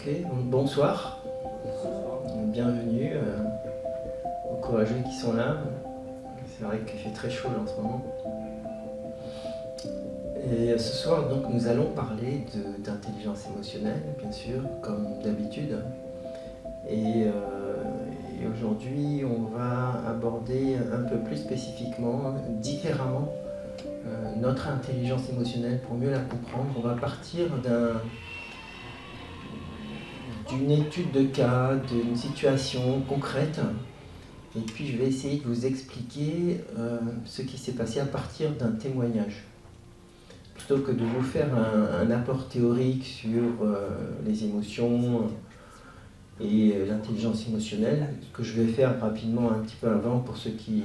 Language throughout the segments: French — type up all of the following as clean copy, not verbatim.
Ok, donc bonsoir, bienvenue aux courageux qui sont là. C'est vrai qu'il fait très chaud là, en ce moment. Et ce soir, donc, nous allons parler d'intelligence émotionnelle, bien sûr, comme d'habitude. Et aujourd'hui, on va aborder un peu plus spécifiquement, différemment, notre intelligence émotionnelle pour mieux la comprendre. On va partir d'une étude de cas, d'une situation concrète. Et puis je vais essayer de vous expliquer ce qui s'est passé à partir d'un témoignage. Plutôt que de vous faire un apport théorique sur les émotions et l'intelligence émotionnelle, que je vais faire rapidement un petit peu avant pour ceux qui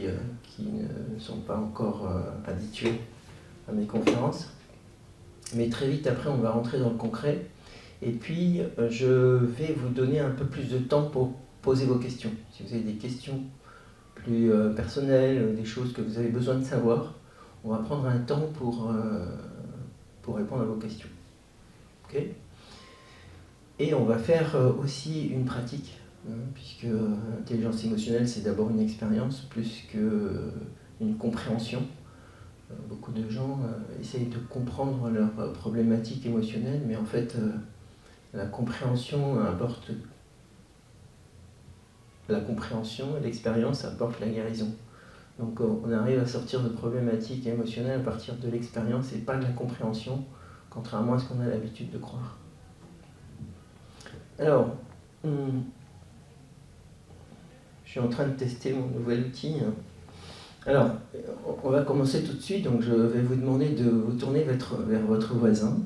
ne sont pas encore habitués à mes conférences. Mais très vite après, on va rentrer dans le concret. Et puis, je vais vous donner un peu plus de temps pour poser vos questions. Si vous avez des questions plus personnelles, des choses que vous avez besoin de savoir, on va prendre un temps pour répondre à vos questions. Ok ? Et on va faire aussi une pratique, puisque l'intelligence émotionnelle, c'est d'abord une expérience plus qu'une compréhension. Beaucoup de gens essayent de comprendre leurs problématiques émotionnelles, mais en fait, la compréhension et l'expérience apportent la guérison. Donc on arrive à sortir de problématiques émotionnelles à partir de l'expérience et pas de la compréhension, contrairement à ce qu'on a l'habitude de croire. Alors, je suis en train de tester mon nouvel outil. Alors, on va commencer tout de suite, donc je vais vous demander de vous tourner vers votre voisin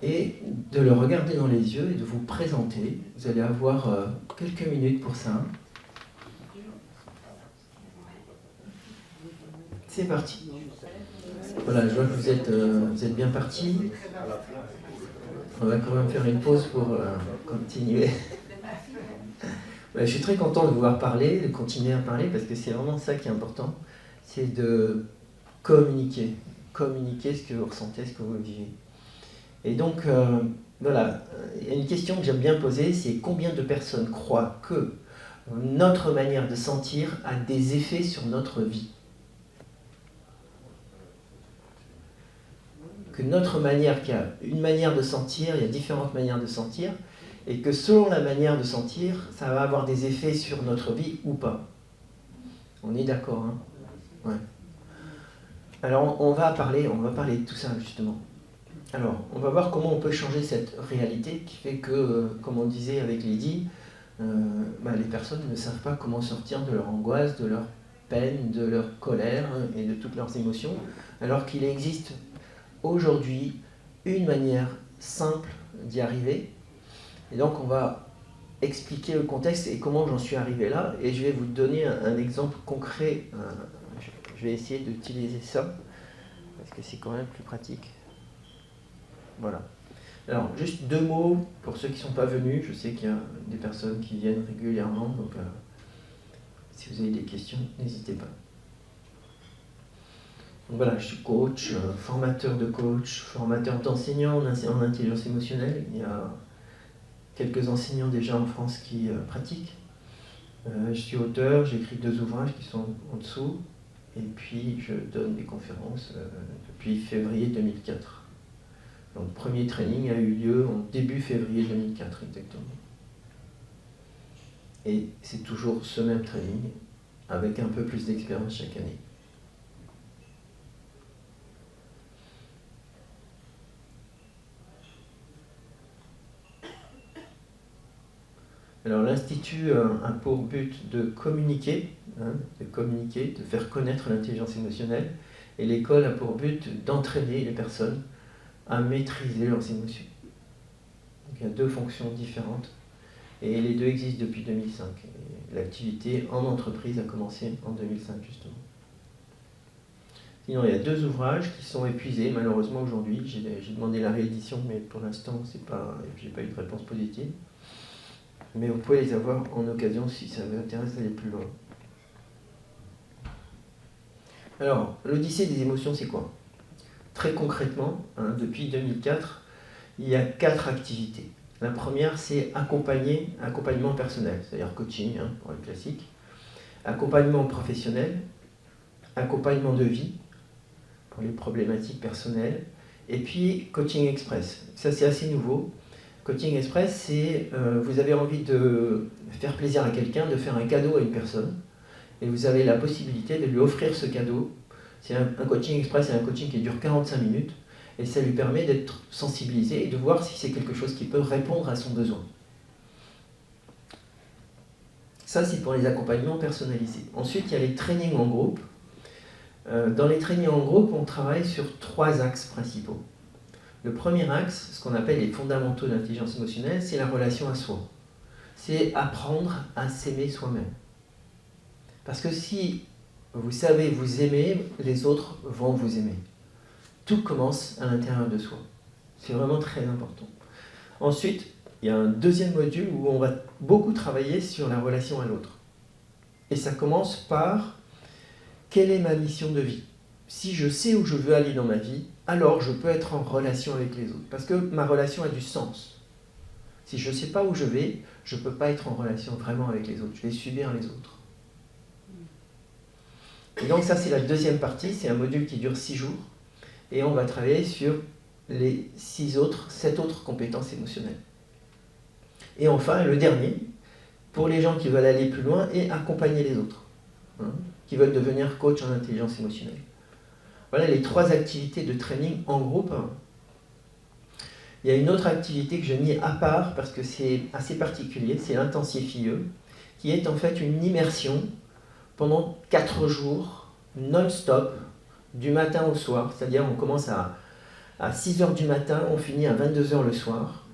et de le regarder dans les yeux et de vous présenter. Vous allez avoir quelques minutes pour ça. C'est parti. Voilà, je vois que vous êtes bien partis. On va quand même faire une pause pour continuer. Je suis très content de vous voir parler, de continuer à parler, parce que c'est vraiment ça qui est important. C'est de communiquer. Communiquer ce que vous ressentez, ce que vous vivez. Et donc, voilà, il y a une question que j'aime bien poser, c'est combien de personnes croient que notre manière de sentir a des effets sur notre vie ? Que notre manière, qu'il y a une manière de sentir, il y a différentes manières de sentir, et que selon la manière de sentir, ça va avoir des effets sur notre vie ou pas. On est d'accord, hein ? Ouais. Alors, on va parler de tout ça, justement. Alors, on va voir comment on peut changer cette réalité qui fait que, comme on disait avec Lydie, les personnes ne savent pas comment sortir de leur angoisse, de leur peine, de leur colère et de toutes leurs émotions, alors qu'il existe aujourd'hui une manière simple d'y arriver. Et donc on va expliquer le contexte et comment j'en suis arrivé là, et je vais vous donner un exemple concret. Je vais essayer d'utiliser ça, parce que c'est quand même plus pratique. Voilà. Alors, juste 2 mots pour ceux qui ne sont pas venus. Je sais qu'il y a des personnes qui viennent régulièrement, donc si vous avez des questions, n'hésitez pas. Donc voilà, je suis coach, formateur de coach, formateur d'enseignants en intelligence émotionnelle. Il y a quelques enseignants déjà en France qui pratiquent. Je suis auteur, j'écris 2 ouvrages qui sont en dessous, et puis je donne des conférences depuis février 2004. Donc le premier training a eu lieu en début février 2004 exactement. Et c'est toujours ce même training, avec un peu plus d'expérience chaque année. Alors l'Institut a pour but de communiquer, de faire connaître l'intelligence émotionnelle, et l'école a pour but d'entraîner les personnes à maîtriser leurs émotions. Donc il y a 2 fonctions différentes, et les 2 existent depuis 2005. Et l'activité en entreprise a commencé en 2005 justement. Sinon, il y a 2 ouvrages qui sont épuisés malheureusement aujourd'hui. J'ai demandé la réédition, mais pour l'instant, j'ai pas eu de réponse positive. Mais vous pouvez les avoir en occasion si ça vous intéresse d'aller plus loin. Alors, l'Odyssée des émotions, c'est quoi ? Très concrètement, depuis 2004, il y a 4 activités. La première, c'est accompagnement personnel, c'est-à-dire coaching, hein, pour le classique, accompagnement professionnel, accompagnement de vie, pour les problématiques personnelles, et puis coaching express. Ça, c'est assez nouveau. Coaching express, c'est vous avez envie de faire plaisir à quelqu'un, de faire un cadeau à une personne, et vous avez la possibilité de lui offrir ce cadeau. C'est un coaching express, c'est un coaching qui dure 45 minutes, et ça lui permet d'être sensibilisé et de voir si c'est quelque chose qui peut répondre à son besoin. Ça, c'est pour les accompagnements personnalisés. Ensuite, il y a les trainings en groupe. Dans les trainings en groupe, on travaille sur 3 axes principaux. Le premier axe, ce qu'on appelle les fondamentaux d'intelligence émotionnelle, c'est la relation à soi. C'est apprendre à s'aimer soi-même. Parce que si vous savez vous aimer, les autres vont vous aimer. Tout commence à l'intérieur de soi. C'est vraiment très important. Ensuite, il y a un deuxième module où on va beaucoup travailler sur la relation à l'autre. Et ça commence par quelle est ma mission de vie? Si je sais où je veux aller dans ma vie, alors je peux être en relation avec les autres. Parce que ma relation a du sens. Si je ne sais pas où je vais, je ne peux pas être en relation vraiment avec les autres. Je vais subir les autres. Et donc ça, c'est la deuxième partie. C'est un module qui dure 6 jours. Et on va travailler sur les 7 autres compétences émotionnelles. Et enfin, le dernier, pour les gens qui veulent aller plus loin et accompagner les autres, hein, qui veulent devenir coach en intelligence émotionnelle. Voilà les 3 activités de training en groupe. Il y a une autre activité que j'ai mis à part parce que c'est assez particulier, c'est l'intensif IE, qui est en fait une immersion pendant 4 jours, non-stop, du matin au soir. C'est-à-dire on commence à 6h du matin, on finit à 22h le soir.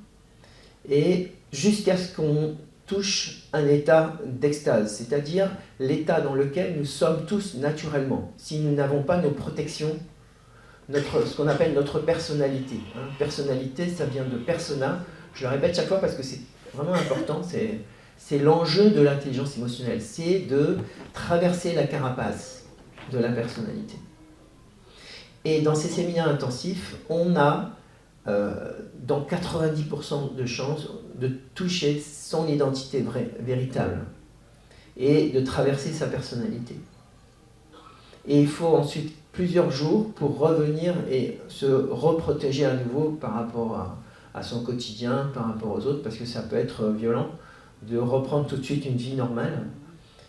Et jusqu'à ce qu'on touche un état d'extase, c'est-à-dire l'état dans lequel nous sommes tous naturellement, si nous n'avons pas nos protections, ce qu'on appelle notre personnalité. Hein. Personnalité, ça vient de persona, je le répète chaque fois parce que c'est vraiment important, c'est l'enjeu de l'intelligence émotionnelle, c'est de traverser la carapace de la personnalité. Et dans ces séminaires intensifs, on a dans 90% de chances de toucher son identité véritable et de traverser sa personnalité. Et il faut ensuite plusieurs jours pour revenir et se reprotéger à nouveau par rapport à son quotidien, par rapport aux autres, parce que ça peut être violent de reprendre tout de suite une vie normale,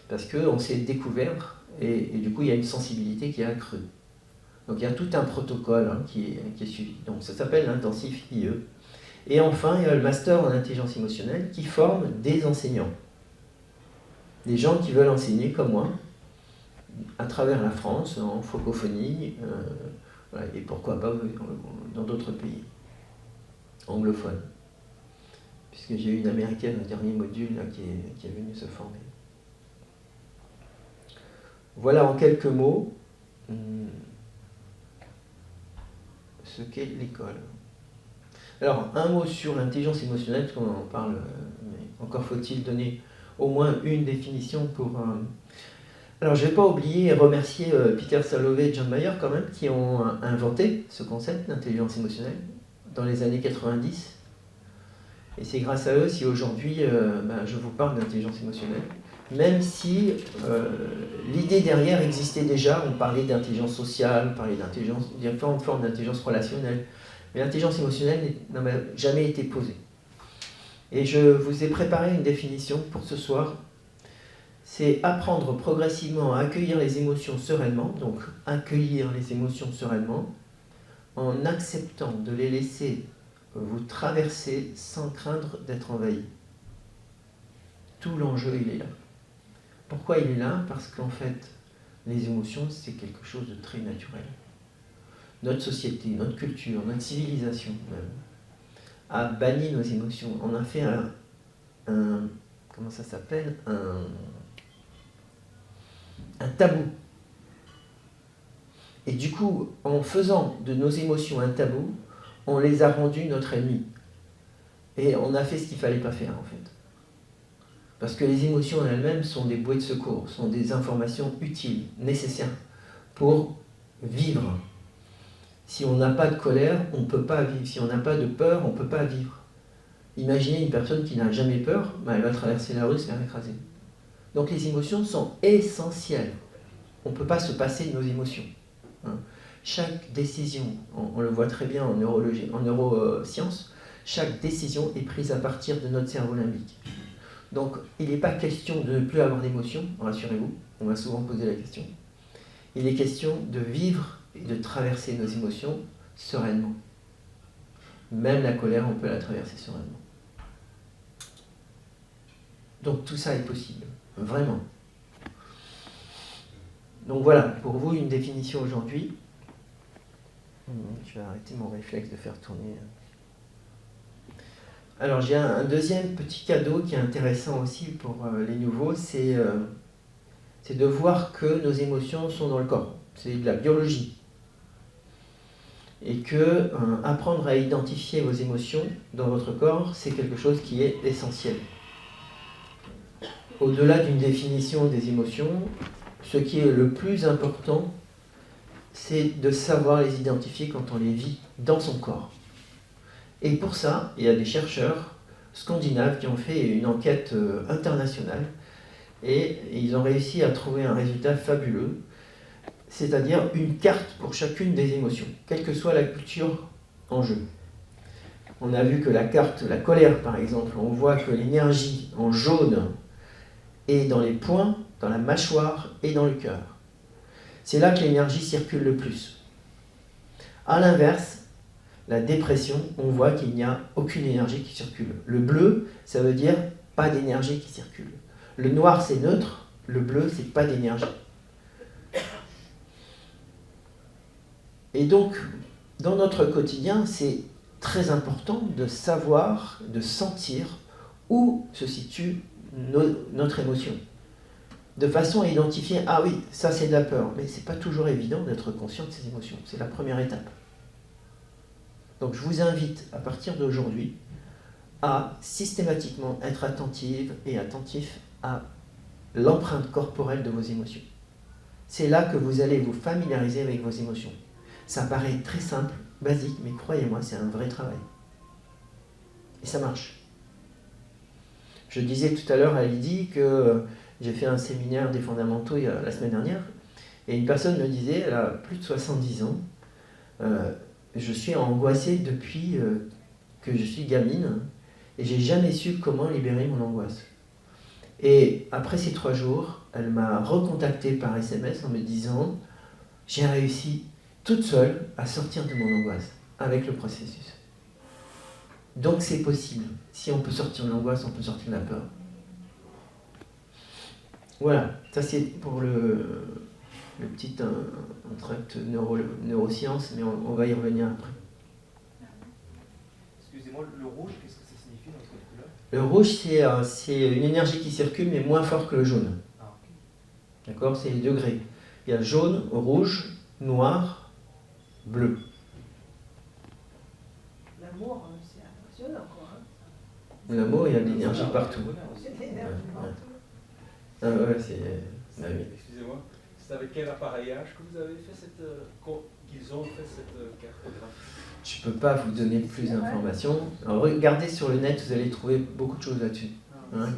parce qu'on s'est découvert et du coup il y a une sensibilité qui est accrue. Donc il y a tout un protocole qui est suivi. Donc ça s'appelle l'intensif IE. Et enfin, il y a le master en intelligence émotionnelle qui forme des enseignants. Des gens qui veulent enseigner comme moi, à travers la France, en francophonie, et pourquoi pas dans d'autres pays anglophones. Puisque j'ai eu une américaine au dernier module là, qui est venue se former. Voilà en quelques mots ce qu'est l'école. Alors, un mot sur l'intelligence émotionnelle, parce qu'on en parle, mais encore faut-il donner au moins une définition pour... Alors, je ne vais pas oublier et remercier Peter Salovey et John Mayer, quand même, qui ont inventé ce concept d'intelligence émotionnelle dans les années 90. Et c'est grâce à eux si aujourd'hui je vous parle d'intelligence émotionnelle. Même si l'idée derrière existait déjà, on parlait d'intelligence sociale, on parlait d'intelligence, différentes formes d'intelligence relationnelle, mais l'intelligence émotionnelle n'a jamais été posée. Et je vous ai préparé une définition pour ce soir. C'est apprendre progressivement à accueillir les émotions sereinement, donc accueillir les émotions sereinement, en acceptant de les laisser vous traverser sans craindre d'être envahi. Tout l'enjeu, il est là. Pourquoi il est là? Parce qu'en fait, les émotions, c'est quelque chose de très naturel. Notre société, notre culture, notre civilisation même, a banni nos émotions. On a fait comment ça s'appelle? Un tabou. Et du coup, en faisant de nos émotions un tabou, on les a rendues notre ennemi. Et on a fait ce qu'il ne fallait pas faire, en fait. Parce que les émotions en elles-mêmes sont des bouées de secours, sont des informations utiles, nécessaires pour vivre. Si on n'a pas de colère, on ne peut pas vivre. Si on n'a pas de peur, on ne peut pas vivre. Imaginez une personne qui n'a jamais peur, elle va traverser la rue, se faire écraser. Donc les émotions sont essentielles. On ne peut pas se passer de nos émotions. Chaque décision, on le voit très bien en neurologie, en neurosciences, chaque décision est prise à partir de notre cerveau limbique. Donc il n'est pas question de ne plus avoir d'émotions, rassurez-vous, on m'a souvent posé la question. Il est question de vivre et de traverser nos émotions sereinement. Même la colère, on peut la traverser sereinement. Donc tout ça est possible, vraiment. Donc voilà, pour vous, une définition aujourd'hui. Je vais arrêter mon réflexe de faire tourner. Alors j'ai un deuxième petit cadeau qui est intéressant aussi pour les nouveaux, c'est de voir que nos émotions sont dans le corps. C'est de la biologie. Et que apprendre à identifier vos émotions dans votre corps, c'est quelque chose qui est essentiel. Au-delà d'une définition des émotions, ce qui est le plus important, c'est de savoir les identifier quand on les vit dans son corps. Et pour ça, il y a des chercheurs scandinaves qui ont fait une enquête internationale et ils ont réussi à trouver un résultat fabuleux, c'est-à-dire une carte pour chacune des émotions, quelle que soit la culture en jeu. On a vu que la carte, la colère par exemple, on voit que l'énergie en jaune est dans les poings, dans la mâchoire et dans le cœur. C'est là que l'énergie circule le plus. A l'inverse, la dépression, on voit qu'il n'y a aucune énergie qui circule. Le bleu, ça veut dire pas d'énergie qui circule. Le noir, c'est neutre. Le bleu, c'est pas d'énergie. Et donc, dans notre quotidien, c'est très important de savoir, de sentir où se situe notre émotion. De façon à identifier, ah oui, ça c'est de la peur. Mais c'est pas toujours évident d'être conscient de ces émotions. C'est la première étape. Donc je vous invite à partir d'aujourd'hui à systématiquement être attentive et attentif à l'empreinte corporelle de vos émotions. C'est là que vous allez vous familiariser avec vos émotions. Ça paraît très simple, basique, mais croyez-moi, c'est un vrai travail. Et ça marche. Je disais tout à l'heure à Lydie que j'ai fait un séminaire des fondamentaux la semaine dernière, et une personne me disait, elle a plus de 70 ans, je suis angoissée depuis que je suis gamine, et j'ai jamais su comment libérer mon angoisse. Et après ces 3 jours, elle m'a recontacté par SMS en me disant, j'ai réussi toute seule à sortir de mon angoisse avec le processus. Donc c'est possible. Si on peut sortir de l'angoisse, on peut sortir de la peur. Voilà, ça c'est pour le petit entracte neurosciences, mais on va y revenir après. Excusez-moi, le rouge, qu'est-ce que ça signifie dans cette couleur ? Le rouge, c'est une énergie qui circule, mais moins fort que le jaune. Ah, ok. D'accord ? C'est les degrés. Il y a jaune, rouge, noir, bleu. L'amour, c'est impressionnant, quoi. L'amour, il y a de l'énergie partout. C'est l'énergie partout. Ah ouais, c'est... Bah oui. Excusez-moi, c'est avec quel appareillage que vous avez fait qu'ils ont fait cette cartographie ? Je ne peux pas vous donner plus d'informations. Alors, regardez sur le net, vous allez trouver beaucoup de choses là-dessus. Hein ?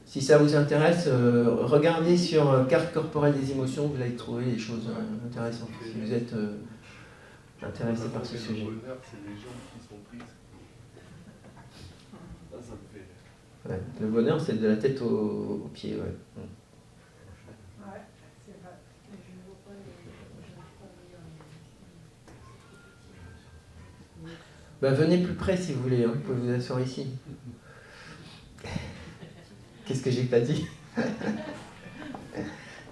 Si ça vous intéresse, regardez sur carte corporelle des émotions, vous allez trouver des choses intéressantes. Si vous êtes intéressé par ce sujet. Le bonheur, c'est les gens qui sont prises. Ça me fait... Ouais. Le bonheur, c'est de la tête aux pieds. Ouais. Ouais, c'est vrai. Mais je ne vois pas les... Ben, venez plus près si vous voulez, hein. Vous pouvez vous asseoir ici. Qu'est-ce que j'ai pas dit?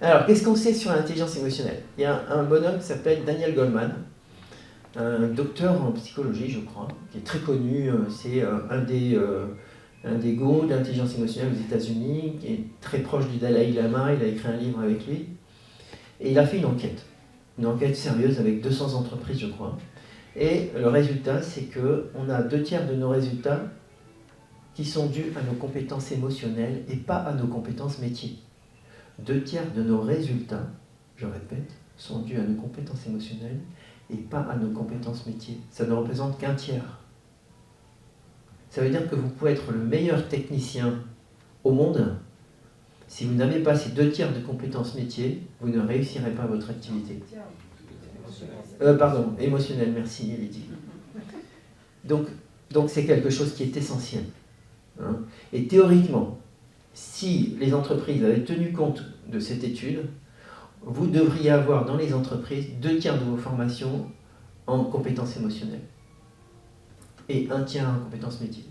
Alors, qu'est-ce qu'on sait sur l'intelligence émotionnelle? Il y a un bonhomme qui s'appelle Daniel Goleman, un docteur en psychologie, je crois, qui est très connu. C'est un des gourous de l'intelligence émotionnelle aux États-Unis, qui est très proche du Dalai Lama. Il a écrit un livre avec lui. Et il a fait une enquête sérieuse avec 200 entreprises, je crois. Et le résultat, c'est qu'on a 2/3 de nos résultats qui sont dus à nos compétences émotionnelles et pas à nos compétences métiers. 2/3 de nos résultats, je répète, sont dus à nos compétences émotionnelles et pas à nos compétences métiers. Ça ne représente qu'1/3. Ça veut dire que vous pouvez être le meilleur technicien au monde. Si vous n'avez pas ces 2 tiers de compétences métiers, vous ne réussirez pas votre activité. Pardon, émotionnel, merci Lydie. Donc c'est quelque chose qui est essentiel. Hein. Et théoriquement, si les entreprises avaient tenu compte de cette étude, vous devriez avoir dans les entreprises 2 tiers de vos formations en compétences émotionnelles et 1 tiers en compétences métiers.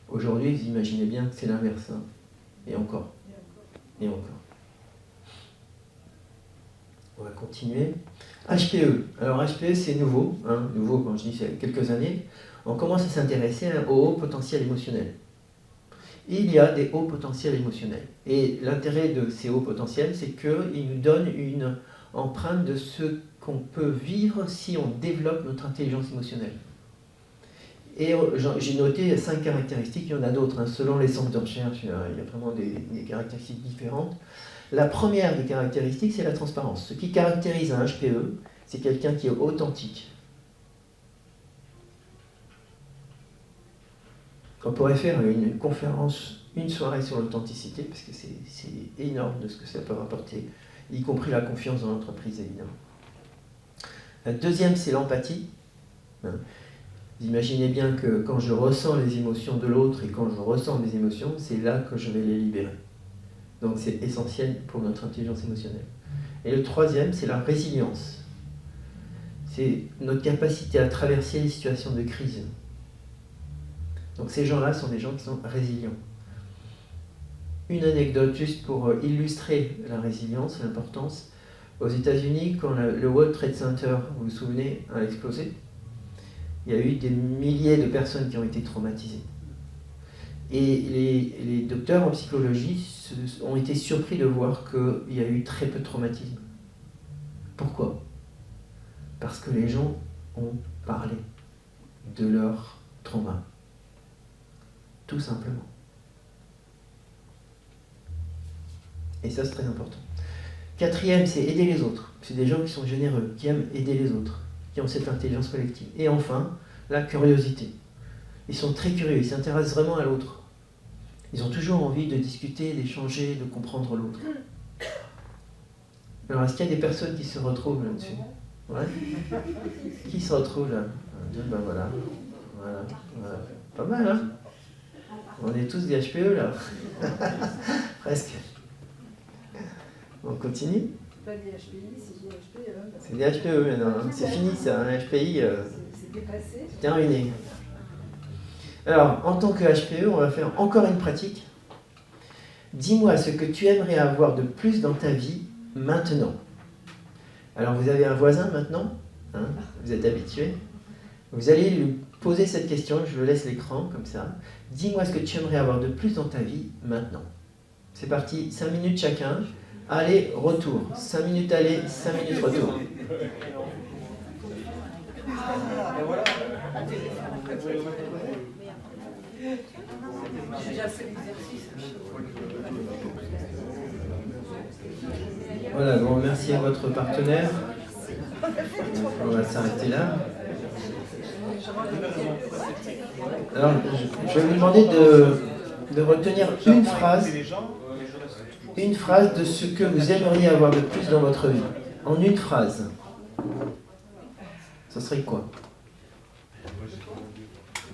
Aujourd'hui, vous imaginez bien que c'est l'inverse. Hein. Et encore. Et encore. On va continuer. HPE. Alors HPE, c'est nouveau. Hein. Nouveau, quand je dis c'est quelques années. On commence à s'intéresser au haut potentiel émotionnel. Il y a des hauts potentiels émotionnels. Et l'intérêt de ces hauts potentiels, c'est qu'ils nous donnent une empreinte de ce qu'on peut vivre si on développe notre intelligence émotionnelle. Et j'ai noté 5 caractéristiques, il y en a d'autres, hein. Selon les centres de recherche, il y a vraiment des caractéristiques différentes. La première des caractéristiques, c'est la transparence. Ce qui caractérise un HPE, c'est quelqu'un qui est authentique. On pourrait faire une conférence, une soirée sur l'authenticité, parce que c'est énorme de ce que ça peut rapporter, y compris la confiance dans l'entreprise, évidemment. La deuxième, c'est l'empathie. Vous imaginez bien que quand je ressens les émotions de l'autre et quand je ressens mes émotions, c'est là que je vais les libérer. Donc c'est essentiel pour notre intelligence émotionnelle. Et le troisième, c'est la résilience. C'est notre capacité à traverser les situations de crise. Donc ces gens-là sont des gens qui sont résilients. Une anecdote juste pour illustrer la résilience, l'importance. Aux États-Unis, quand le World Trade Center, vous vous souvenez, a explosé, il y a eu des milliers de personnes qui ont été traumatisées. Et les docteurs en psychologie ont été surpris de voir qu'il y a eu très peu de traumatisme. Pourquoi ? Parce que les gens ont parlé de leur trauma. Tout simplement. Et ça, c'est très important. Quatrième, c'est aider les autres. C'est des gens qui sont généreux, qui aiment aider les autres, qui ont cette intelligence collective. Et enfin, la curiosité. Ils sont très curieux, ils s'intéressent vraiment à l'autre. Ils ont toujours envie de discuter, d'échanger, de comprendre l'autre. Alors, est-ce qu'il y a des personnes qui se retrouvent là-dessus ? Ouais ? Qui se retrouve là ? Ben voilà. Voilà. Pas mal, hein ? On est tous des HPE là. Presque. On continue ? C'est pas des HPI, c'est des HPE. C'est des HPE maintenant. Hein. C'est fini ça, un HPI. C'est dépassé. C'est terminé. Alors, en tant que HPE, on va faire encore une pratique. Dis-moi ce que tu aimerais avoir de plus dans ta vie maintenant. Alors, vous avez un voisin maintenant, hein, vous êtes habitué. Vous allez lui poser cette question, je vous laisse l'écran comme ça. Dis-moi ce que tu aimerais avoir de plus dans ta vie maintenant. C'est parti, 5 minutes chacun. Allez, retour. 5 minutes aller, 5 minutes retour. J'ai déjà fait l'exercice. Voilà, bon, merci à votre partenaire. On va s'arrêter là. Alors, je vais vous demander de retenir une phrase de ce que vous aimeriez avoir de plus dans votre vie. En une phrase. Ça serait quoi ?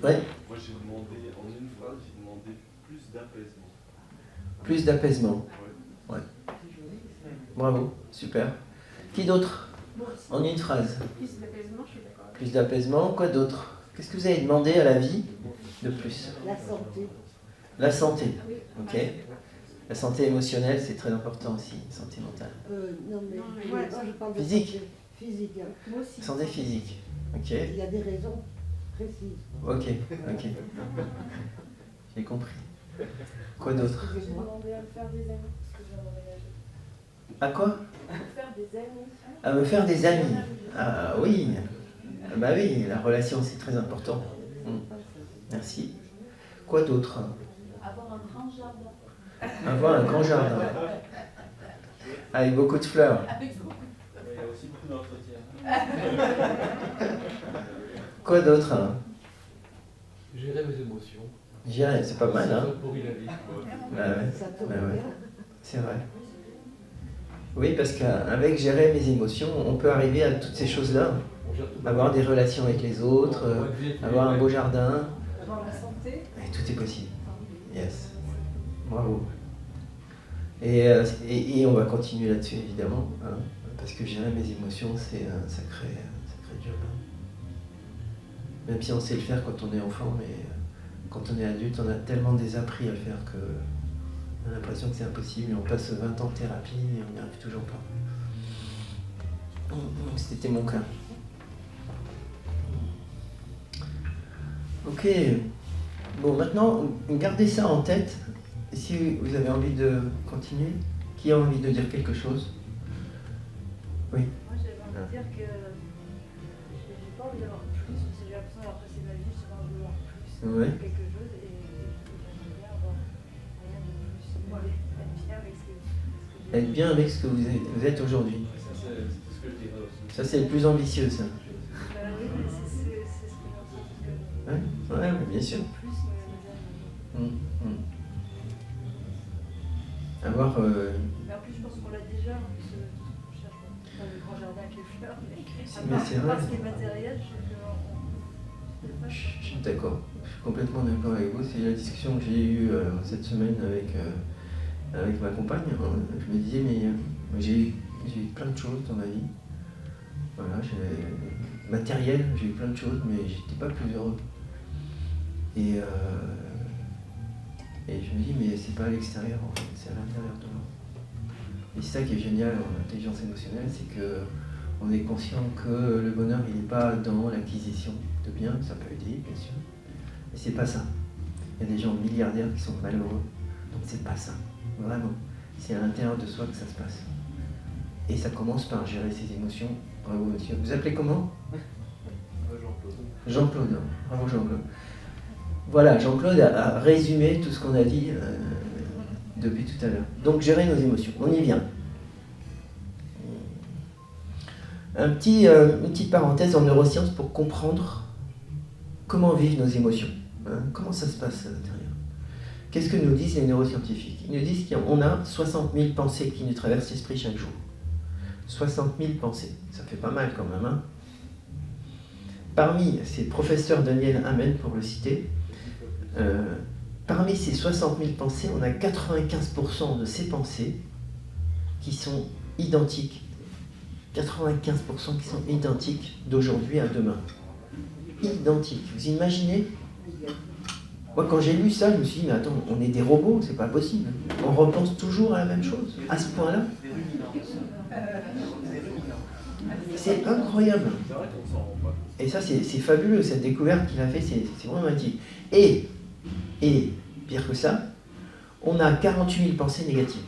Ouais. Moi j'ai demandé, en une phrase, j'ai demandé plus d'apaisement. Plus d'apaisement. Ouais. Bravo, super. Qui d'autre ? En une phrase. Plus d'apaisement, je suis d'accord. Plus d'apaisement, quoi d'autre ? Qu'est-ce que vous avez demandé à la vie de plus ? La santé. La santé, ok. La santé émotionnelle, c'est très important aussi, santé mentale. Non, mais Ouais, moi, je parle de physique. santé physique. Hein. Moi aussi. Santé physique, ok. Il y a des raisons précises. Ok. J'ai compris. Quoi d'autre ? J'ai demandé à me faire des amis, parce que j'ai emménagé. À quoi ? À me faire des amis. À me faire des amis. Ah oui. Ah bah oui, la relation c'est très important. Merci. Quoi d'autre ? Avoir un grand jardin. Avoir un grand jardin. Avec beaucoup de fleurs. Avec beaucoup. Il y a aussi beaucoup d'entretien. Quoi d'autre ? Gérer mes émotions. C'est pas mal, hein? Ça pourrit la vie. Ouais, Ça te ouais, va ouais. bien. C'est vrai. Oui, parce qu'avec gérer mes émotions, on peut arriver à toutes ces choses-là. On gère tout. Avoir des relations avec les autres, avoir un beau jardin, Avoir la santé. et tout est possible. Yes. Bravo. Et on va continuer là-dessus, évidemment, hein, parce que gérer mes émotions, c'est un sacré job. Hein. Même si on sait le faire quand on est enfant, mais quand on est adulte, on a tellement désappris à le faire que on a l'impression que c'est impossible, et on passe 20 ans de thérapie et on n'y arrive toujours pas. C'était mon cas. Ok. Bon, maintenant, gardez ça en tête. Et si vous avez envie de continuer, qui a envie de dire quelque chose? Oui. Moi, j'avais envie de dire que j'ai pas envie d'avoir plus, parce que j'ai l'impression d'avoir passé ma vie, j'ai pas envie d'avoir plus Ouais. quelque chose, et j'aimerais bien avoir rien de plus. Être bien avec ce que Être bien avec ce que vous êtes aujourd'hui. Ça, c'est ce que je dirais aussi. Ça, c'est le plus ambitieux, ça. Bah oui, mais c'est ce que j'ai ressenti, que Ouais, bien sûr. plus me donne. Avoir. Mais en plus, je pense qu'on l'a déjà, en plus, tout ce qu'on cherche, enfin, le grand jardin avec les fleurs, mais c'est à vrai. part ce qui est matériel, je trouve que Je suis d'accord. Je suis complètement d'accord avec vous. C'est la discussion que j'ai eue cette semaine avec ma compagne. Je me disais, mais j'ai eu plein de choses dans ma vie. Voilà, matériel, j'ai eu plein de choses, mais j'étais pas plus heureux. Et je me dis, mais c'est pas à l'extérieur, en fait, c'est à l'intérieur de moi. Et c'est ça qui est génial en intelligence émotionnelle, c'est que on est conscient que le bonheur, il n'est pas dans l'acquisition de biens, ça peut aider, bien sûr, mais c'est pas ça. Il y a des gens milliardaires qui sont malheureux, donc c'est pas ça, vraiment. C'est à l'intérieur de soi que ça se passe. Et ça commence par gérer ses émotions. Bravo, monsieur. Vous appelez comment? Jean-Claude. Jean-Claude. Bravo, Jean-Claude. Voilà, Jean-Claude a résumé tout ce qu'on a dit depuis tout à l'heure. Donc, gérer nos émotions. On y vient. Une petite parenthèse en neurosciences pour comprendre comment vivent nos émotions. Hein, comment ça se passe à l'intérieur. Qu'est-ce que nous disent les neuroscientifiques? Ils nous disent qu'on a 60 000 pensées qui nous traversent l'esprit chaque jour. 60 000 pensées. Ça fait pas mal quand même. Hein. Parmi, c'est professeur Daniel Amen pour le citer, parmi ces 60 000 pensées, on a 95% de ces pensées qui sont identiques. 95% qui sont identiques d'aujourd'hui à demain. Identiques. Vous imaginez? Moi, quand j'ai lu ça, je me suis dit, mais attends, on est des robots, c'est pas possible. On repense toujours à la même chose, à ce point-là. C'est incroyable. C'est vrai qu'on s'en rend pas. Et ça, c'est fabuleux, cette découverte qu'il a fait, c'est vraiment magnifique. Et, pire que ça, on a 48 000 pensées négatives.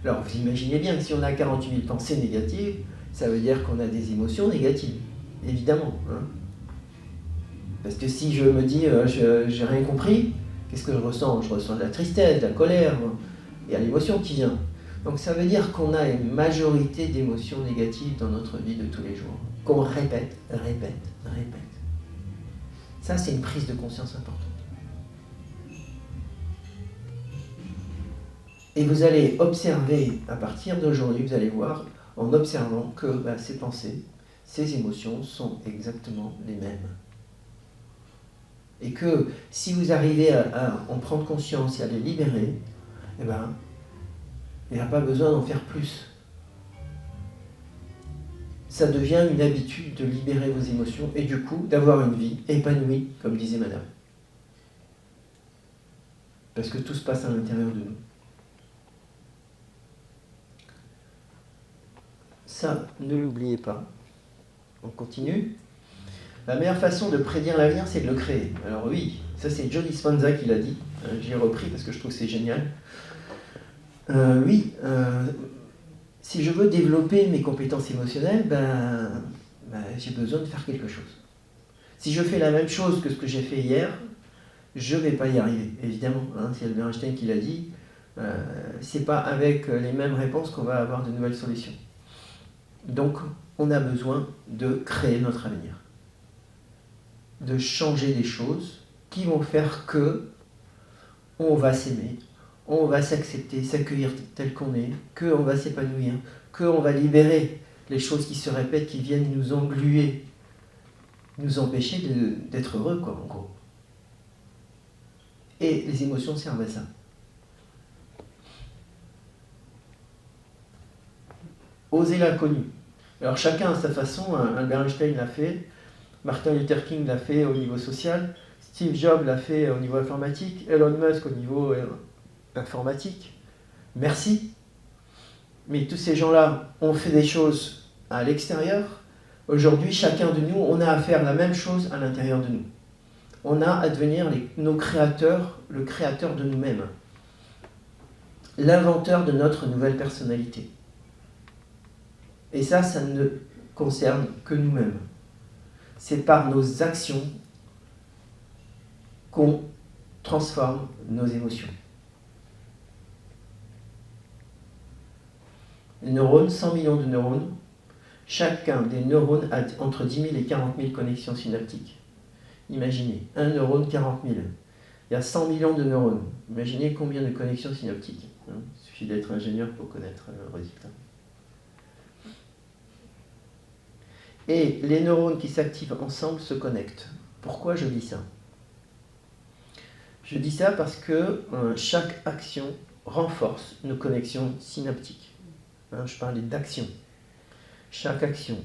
Alors, vous imaginez bien que si on a 48 000 pensées négatives, ça veut dire qu'on a des émotions négatives, évidemment. Hein. Parce que si je me dis, j'ai rien compris, qu'est-ce que je ressens? Je ressens de la tristesse, de la colère, il y a l'émotion qui vient. Donc ça veut dire qu'on a une majorité d'émotions négatives dans notre vie de tous les jours, qu'on répète. Ça, c'est une prise de conscience importante. Et vous allez observer, à partir d'aujourd'hui, vous allez voir, en observant que ces pensées, ces émotions sont exactement les mêmes. Et que si vous arrivez à en prendre conscience et à les libérer, il n'y a pas besoin d'en faire plus. Ça devient une habitude de libérer vos émotions et du coup d'avoir une vie épanouie, comme disait madame. Parce que tout se passe à l'intérieur de nous. Ça, ne l'oubliez pas. On continue. La meilleure façon de prédire l'avenir, c'est de le créer. Alors oui, ça c'est Joe Dispenza qui l'a dit. J'ai repris parce que je trouve que c'est génial. Si je veux développer mes compétences émotionnelles, j'ai besoin de faire quelque chose. Si je fais la même chose que ce que j'ai fait hier, je ne vais pas y arriver, évidemment. Hein, c'est Albert Einstein qui l'a dit. C'est pas avec les mêmes réponses qu'on va avoir de nouvelles solutions. Donc, on a besoin de créer notre avenir. de changer des choses qui vont faire que on va s'aimer, on va s'accepter, s'accueillir tel qu'on est, qu'on va s'épanouir, qu'on va libérer les choses qui se répètent, qui viennent nous engluer, nous empêcher d'être heureux, quoi, en gros. Et les émotions servent à ça. Oser l'inconnu. Alors chacun à sa façon, Albert Einstein l'a fait, Martin Luther King l'a fait au niveau social, Steve Jobs l'a fait au niveau informatique, Elon Musk au niveau informatique. Merci. Mais tous ces gens-là ont fait des choses à l'extérieur. Aujourd'hui, chacun de nous, on a à faire la même chose à l'intérieur de nous. On a à devenir nos créateurs, le créateur de nous-mêmes. L'inventeur de notre nouvelle personnalité. Et ça ne concerne que nous-mêmes. C'est par nos actions qu'on transforme nos émotions. Les neurones, 100 millions de neurones, chacun des neurones a entre 10 000 et 40 000 connexions synaptiques. Imaginez, un neurone, 40 000. Il y a 100 millions de neurones. Imaginez combien de connexions synaptiques. Il suffit d'être ingénieur pour connaître le résultat. Et les neurones qui s'activent ensemble se connectent. Pourquoi je dis ça ? Je dis ça parce que chaque action renforce nos connexions synaptiques. Je parlais d'action. Chaque action,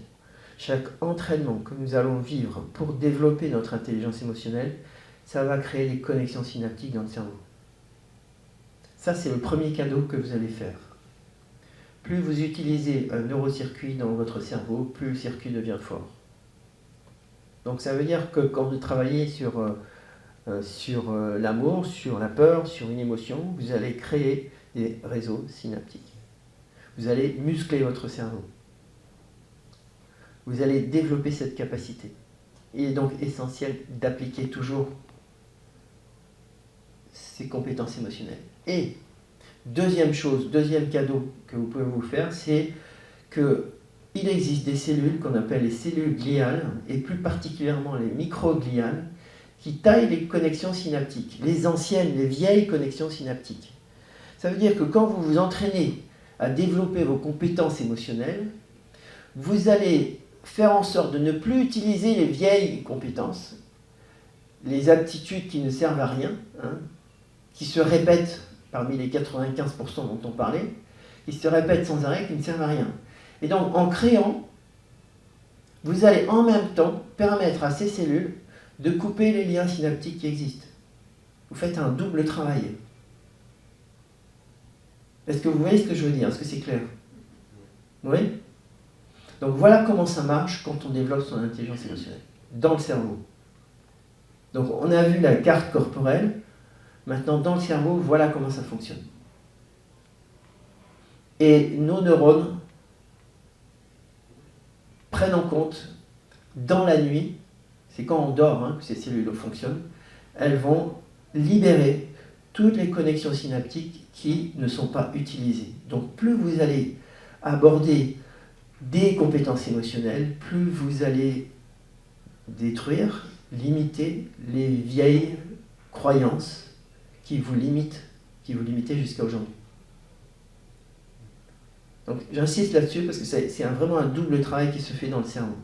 chaque entraînement que nous allons vivre pour développer notre intelligence émotionnelle, ça va créer des connexions synaptiques dans le cerveau. Ça, c'est le premier cadeau que vous allez faire. Plus vous utilisez un neurocircuit dans votre cerveau, plus le circuit devient fort. Donc ça veut dire que quand vous travaillez sur l'amour, sur la peur, sur une émotion, vous allez créer des réseaux synaptiques. Vous allez muscler votre cerveau. Vous allez développer cette capacité. Il est donc essentiel d'appliquer toujours ces compétences émotionnelles. Et deuxième chose, deuxième cadeau que vous pouvez vous faire, c'est qu'il existe des cellules qu'on appelle les cellules gliales, et plus particulièrement les microgliales, qui taillent les connexions synaptiques, les anciennes, les vieilles connexions synaptiques. Ça veut dire que quand vous vous entraînez à développer vos compétences émotionnelles, vous allez faire en sorte de ne plus utiliser les vieilles compétences, les aptitudes qui ne servent à rien, qui se répètent parmi les 95% dont on parlait, qui se répètent sans arrêt, qui ne servent à rien. Et donc, en créant, vous allez en même temps permettre à ces cellules de couper les liens synaptiques qui existent. Vous faites un double travail. Est-ce que vous voyez ce que je veux dire? Est-ce que c'est clair? Oui? Donc voilà comment ça marche quand on développe son intelligence émotionnelle, dans le cerveau. Donc on a vu la carte corporelle, maintenant dans le cerveau, voilà comment ça fonctionne. Et nos neurones prennent en compte, dans la nuit, c'est quand on dort que ces cellules fonctionnent, elles vont libérer toutes les connexions synaptiques qui ne sont pas utilisées. Donc plus vous allez aborder des compétences émotionnelles, plus vous allez détruire, limiter les vieilles croyances qui vous limitaient jusqu'à aujourd'hui. Donc j'insiste là-dessus parce que c'est vraiment un double travail qui se fait dans le cerveau.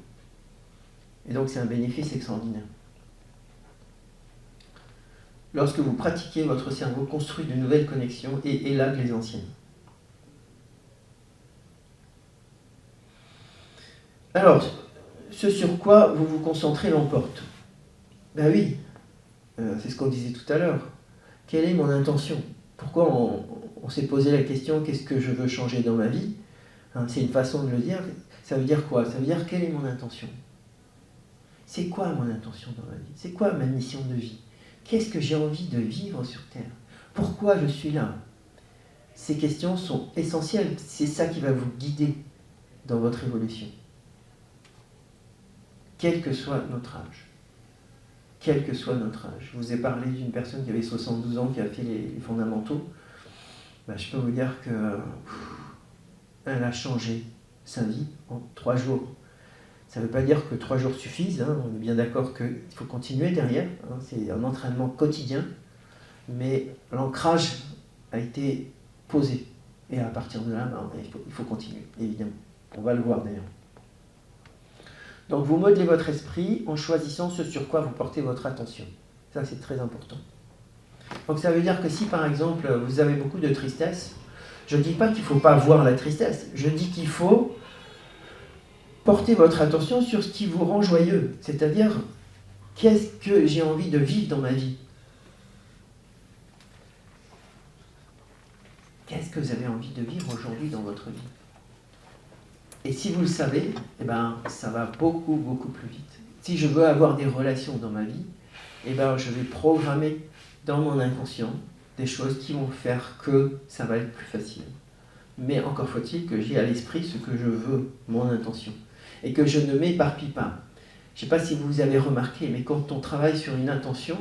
Et donc c'est un bénéfice extraordinaire. Lorsque vous pratiquez, votre cerveau construit de nouvelles connexions et élague les anciennes. Alors, ce sur quoi vous vous concentrez l'emporte. Ben oui, c'est ce qu'on disait tout à l'heure. Quelle est mon intention? Pourquoi on s'est posé la question, qu'est-ce que je veux changer dans ma vie? C'est une façon de le dire. Ça veut dire quoi? Ça veut dire quelle est mon intention? C'est quoi mon intention dans ma vie? C'est quoi ma mission de vie? Qu'est-ce que j'ai envie de vivre sur Terre? Pourquoi je suis là? Ces questions sont essentielles. C'est ça qui va vous guider dans votre évolution. Quel que soit notre âge. Quel que soit notre âge. Je vous ai parlé d'une personne qui avait 72 ans, qui a fait les fondamentaux. Je peux vous dire qu'elle a changé sa vie en 3 jours. Ça ne veut pas dire que 3 jours suffisent, hein, on est bien d'accord qu'il faut continuer derrière, hein, c'est un entraînement quotidien, mais l'ancrage a été posé. Et à partir de là, il faut continuer, évidemment. On va le voir d'ailleurs. Donc vous modelez votre esprit en choisissant ce sur quoi vous portez votre attention. Ça, c'est très important. Donc ça veut dire que si par exemple vous avez beaucoup de tristesse, je ne dis pas qu'il ne faut pas voir la tristesse, je dis qu'il faut porter votre attention sur ce qui vous rend joyeux, c'est-à-dire qu'est-ce que j'ai envie de vivre dans ma vie. Qu'est-ce que vous avez envie de vivre aujourd'hui dans votre vie? Et si vous le savez, eh ben, ça va beaucoup, beaucoup plus vite. Si je veux avoir des relations dans ma vie, eh ben, je vais programmer dans mon inconscient des choses qui vont faire que ça va être plus facile. Mais encore faut-il que j'ai à l'esprit ce que je veux, mon intention, et que je ne m'éparpille pas. Je ne sais pas si vous avez remarqué, mais quand on travaille sur une intention,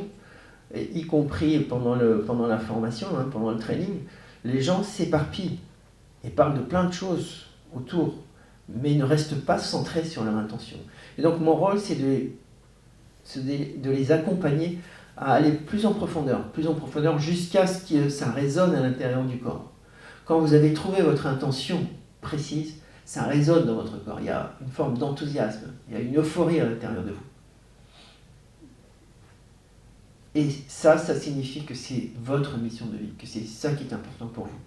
y compris pendant la formation, hein, pendant le training, les gens s'éparpillent et parlent de plein de choses autour, mais ne restent pas centrés sur leur intention. Et donc mon rôle, c'est de les accompagner à aller plus en profondeur, jusqu'à ce que ça résonne à l'intérieur du corps. Quand vous avez trouvé votre intention précise, ça résonne dans votre corps. Il y a une forme d'enthousiasme, il y a une euphorie à l'intérieur de vous. Et ça signifie que c'est votre mission de vie, que c'est ça qui est important pour vous.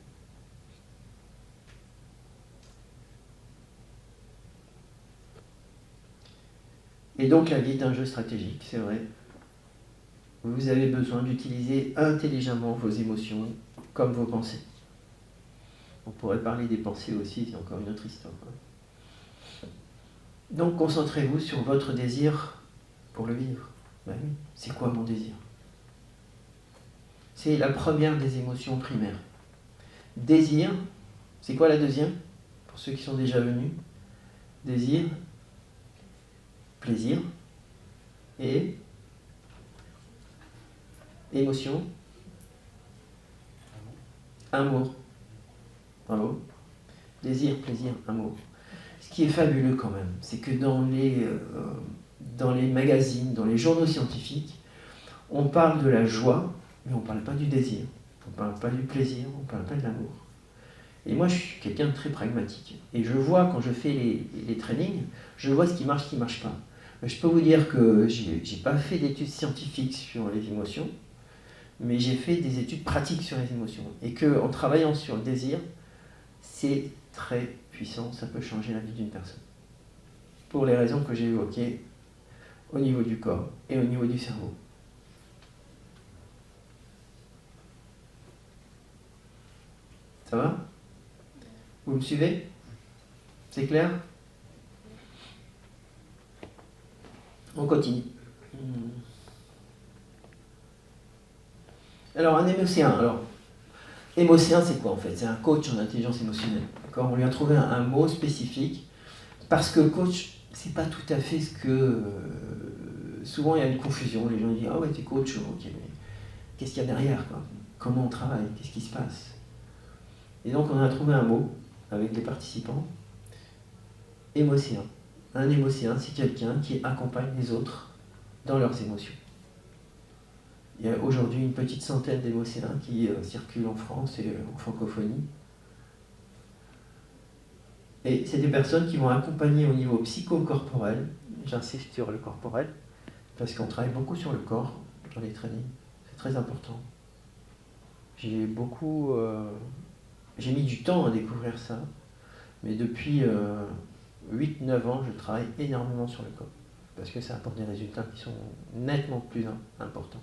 Et donc la vie est un jeu stratégique, c'est vrai. Vous avez besoin d'utiliser intelligemment vos émotions comme vos pensées. On pourrait parler des pensées aussi, c'est encore une autre histoire. Donc concentrez-vous sur votre désir pour le vivre. Ben oui, c'est quoi mon désir? C'est la première des émotions primaires. Désir, c'est quoi la deuxième? Pour ceux qui sont déjà venus. Désir, plaisir et émotion, amour. Bravo. Désir, plaisir, amour. Ce qui est fabuleux quand même, c'est que dans les magazines, dans les journaux scientifiques, on parle de la joie, mais on ne parle pas du désir, on ne parle pas du plaisir, on ne parle pas de l'amour. Et moi, je suis quelqu'un de très pragmatique. Et je vois, quand je fais les trainings, je vois ce qui marche, ce qui ne marche pas. Mais je peux vous dire que je n'ai pas fait d'études scientifiques sur les émotions, mais j'ai fait des études pratiques sur les émotions. Et qu'en travaillant sur le désir, c'est très puissant, ça peut changer la vie d'une personne. Pour les raisons que j'ai évoquées au niveau du corps et au niveau du cerveau. Ça va? Vous me suivez? C'est clair? On continue. Alors, un émocéen. Alors, émocéen, c'est quoi en fait? C'est un coach en intelligence émotionnelle. D'accord? On lui a trouvé un mot spécifique parce que coach, c'est pas tout à fait ce que. Souvent, il y a une confusion. Les gens disent ah ouais, t'es coach, ok, mais qu'est-ce qu'il y a derrière quoi? Comment on travaille? Qu'est-ce qui se passe? Et donc, on a trouvé un mot avec les participants. Émocéen. Un émocéen, c'est quelqu'un qui accompagne les autres dans leurs émotions. Il y a aujourd'hui une petite centaine d'émocéens qui circulent en France et en francophonie. Et c'est des personnes qui vont accompagner au niveau psycho-corporel. J'insiste sur le corporel, parce qu'on travaille beaucoup sur le corps dans les trainings. C'est très important. J'ai mis du temps à découvrir ça, mais depuis 8-9 ans, je travaille énormément sur le corps, parce que ça apporte des résultats qui sont nettement plus importants.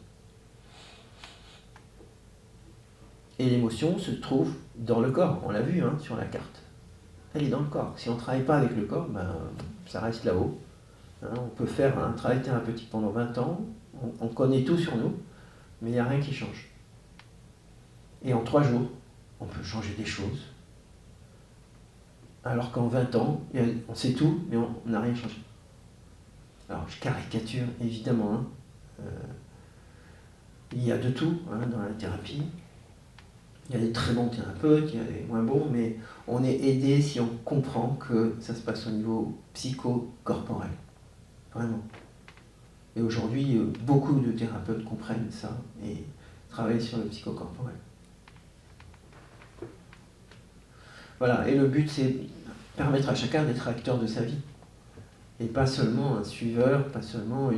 Et l'émotion se trouve dans le corps, on l'a vu sur la carte. Elle est dans le corps. Si on ne travaille pas avec le corps, ça reste là-haut. On peut faire un travail thérapeutique pendant 20 ans, on connaît tout sur nous, mais il n'y a rien qui change. Et en 3 jours, on peut changer des choses. Alors qu'en 20 ans, on sait tout, mais on n'a rien changé. Alors, je caricature, évidemment. Il y a de tout dans la thérapie. Il y a des très bons thérapeutes, il y a des moins bons, mais on est aidé si on comprend que ça se passe au niveau psycho-corporel. Vraiment. Et aujourd'hui, beaucoup de thérapeutes comprennent ça et travaillent sur le psychocorporel. Voilà, et le but, c'est permettre à chacun d'être acteur de sa vie. Et pas seulement un suiveur, pas seulement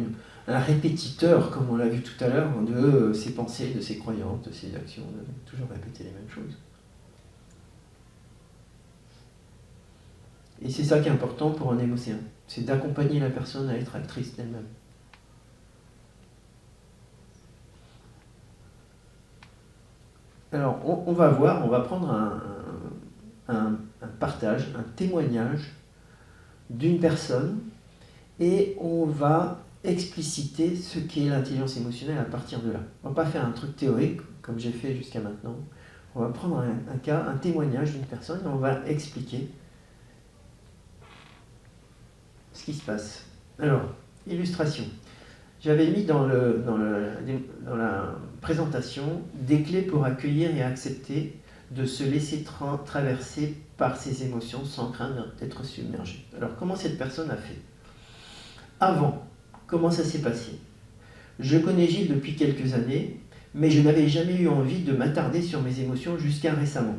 un répétiteur, comme on l'a vu tout à l'heure, de ses pensées, de ses croyances, de ses actions, de toujours répéter les mêmes choses. Et c'est ça qui est important pour un émocéen, c'est d'accompagner la personne à être actrice d'elle-même. Alors, on va voir, on va prendre un partage, un témoignage d'une personne et on va expliciter ce qu'est l'intelligence émotionnelle à partir de là. On ne va pas faire un truc théorique comme j'ai fait jusqu'à maintenant. On va prendre un cas, un témoignage d'une personne et on va expliquer ce qui se passe. Alors, illustration. J'avais mis dans la présentation des clés pour accueillir et accepter de se laisser traverser par ses émotions sans craindre d'être submergé. Alors, comment cette personne a fait? Avant, comment ça s'est passé? Je connais Gilles depuis quelques années, mais je n'avais jamais eu envie de m'attarder sur mes émotions jusqu'à récemment.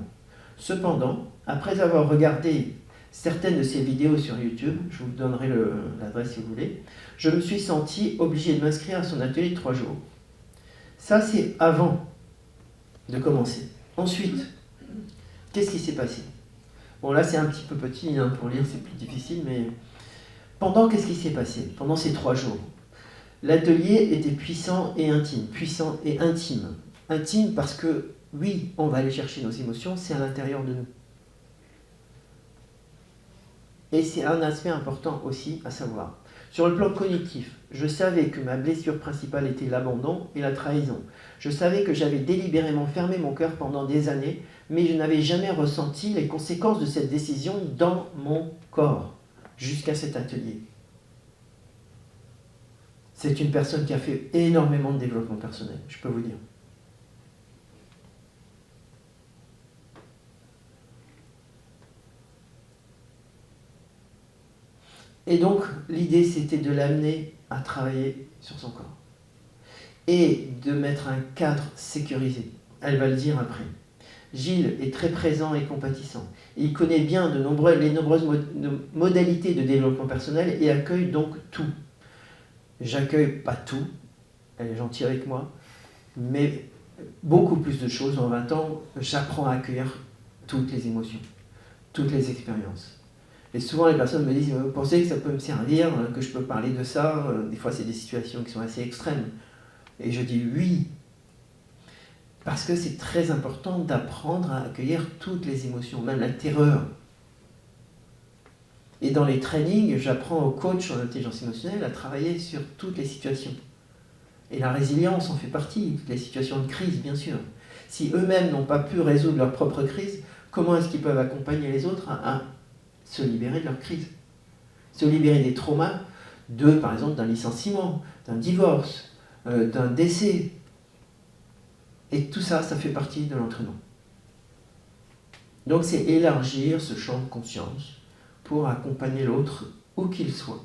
Cependant, après avoir regardé certaines de ses vidéos sur YouTube, je vous donnerai l'adresse si vous voulez, je me suis senti obligé de m'inscrire à son atelier de 3 jours. Ça, c'est avant de commencer. Ensuite, qu'est-ce qui s'est passé? Bon, là, c'est un petit peu petit, pour lire, c'est plus difficile, mais qu'est-ce qui s'est passé pendant ces 3 jours? L'atelier était puissant et intime. Puissant et intime. Intime parce que, oui, on va aller chercher nos émotions, c'est à l'intérieur de nous. Et c'est un aspect important aussi à savoir. Sur le plan cognitif, je savais que ma blessure principale était l'abandon et la trahison. Je savais que j'avais délibérément fermé mon cœur pendant des années, mais je n'avais jamais ressenti les conséquences de cette décision dans mon corps, jusqu'à cet atelier. C'est une personne qui a fait énormément de développement personnel, je peux vous dire. Et donc, l'idée, c'était de l'amener à travailler sur son corps. Et de mettre un cadre sécurisé. Elle va le dire après. Gilles est très présent et compatissant. Il connaît bien les nombreuses modalités de développement personnel et accueille donc tout. J'accueille pas tout, elle est gentille avec moi, mais beaucoup plus de choses. En 20 ans, j'apprends à accueillir toutes les émotions, toutes les expériences. Et souvent, les personnes me disent « Vous pensez que ça peut me servir, que je peux parler de ça ?» Des fois, c'est des situations qui sont assez extrêmes. Et je dis « Oui !» Parce que c'est très important d'apprendre à accueillir toutes les émotions, même la terreur. Et dans les trainings, j'apprends aux coachs en intelligence émotionnelle à travailler sur toutes les situations. Et la résilience en fait partie, toutes les situations de crise, bien sûr. Si eux-mêmes n'ont pas pu résoudre leur propre crise, comment est-ce qu'ils peuvent accompagner les autres à se libérer de leur crise? Se libérer des traumas, par exemple, d'un licenciement, d'un divorce, d'un décès. Et tout ça, ça fait partie de l'entraînement. Donc c'est élargir ce champ de conscience pour accompagner l'autre où qu'il soit,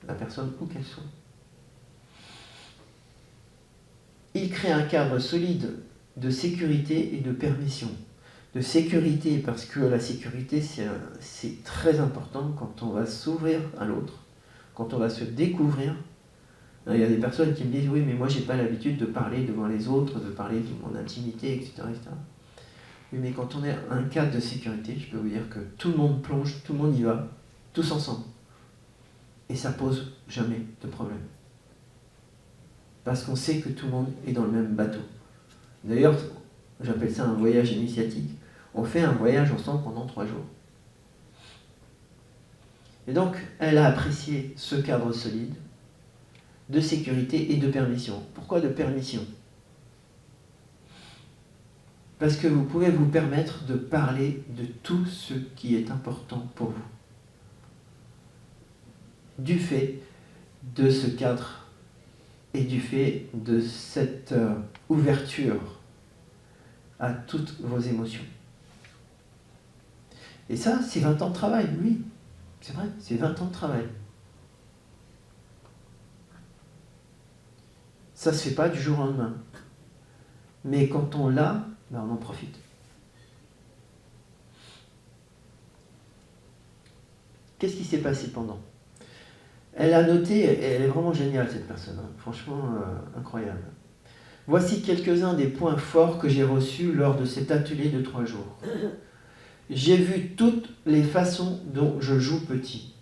la personne où qu'elle soit. Il crée un cadre solide de sécurité et de permission. De sécurité parce que la sécurité c'est très important quand on va s'ouvrir à l'autre, quand on va se découvrir. Il y a des personnes qui me disent « Oui, mais moi j'ai pas l'habitude de parler devant les autres, de parler de mon intimité, etc. etc. » Oui, mais quand on est un cadre de sécurité, je peux vous dire que tout le monde plonge, tout le monde y va, tous ensemble. Et ça pose jamais de problème. Parce qu'on sait que tout le monde est dans le même bateau. D'ailleurs, j'appelle ça un voyage initiatique. On fait un voyage ensemble pendant 3 jours. Et donc, elle a apprécié ce cadre solide de sécurité et de permission. Pourquoi de permission? Parce que vous pouvez vous permettre de parler de tout ce qui est important pour vous. Du fait de ce cadre et du fait de cette ouverture à toutes vos émotions. Et ça, c'est 20 ans de travail, oui. C'est vrai, c'est 20 ans de travail. Ça ne se fait pas du jour au lendemain. Mais quand on l'a, ben on en profite. Qu'est-ce qui s'est passé pendant? Elle a noté, elle est vraiment géniale cette personne, hein. Franchement incroyable. Voici quelques-uns des points forts que j'ai reçus lors de cet atelier de 3 jours. J'ai vu toutes les façons dont je joue petit.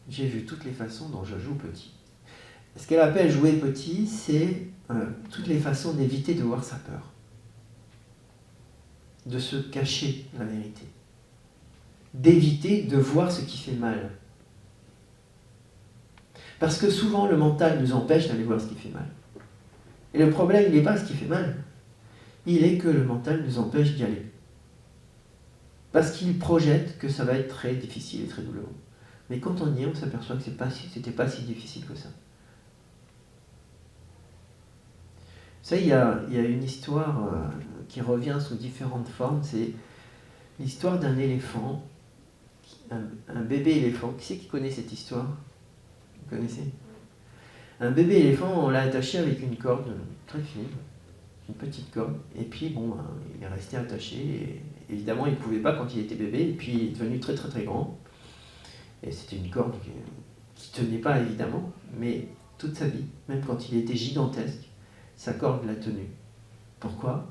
J'ai vu toutes les façons dont je joue petit. Ce qu'elle appelle jouer petit, c'est toutes les façons d'éviter de voir sa peur. De se cacher la vérité. D'éviter de voir ce qui fait mal. Parce que souvent, le mental nous empêche d'aller voir ce qui fait mal. Et le problème, il n'est pas ce qui fait mal. Il est que le mental nous empêche d'y aller. Parce qu'il projette que ça va être très difficile et très douloureux. Mais quand on y est, on s'aperçoit que c'était pas si difficile que ça. Vous savez, il y a une histoire qui revient sous différentes formes. C'est l'histoire d'un éléphant, un bébé éléphant. Qui c'est qui connaît cette histoire? Vous connaissez? Un bébé éléphant, on l'a attaché avec une corde très fine, une petite corde, et puis bon, il est resté attaché, et évidemment il ne pouvait pas quand il était bébé, et puis il est devenu très très très grand, et c'était une corde qui ne tenait pas évidemment, mais toute sa vie, même quand il était gigantesque, sa corde l'a tenu. Pourquoi?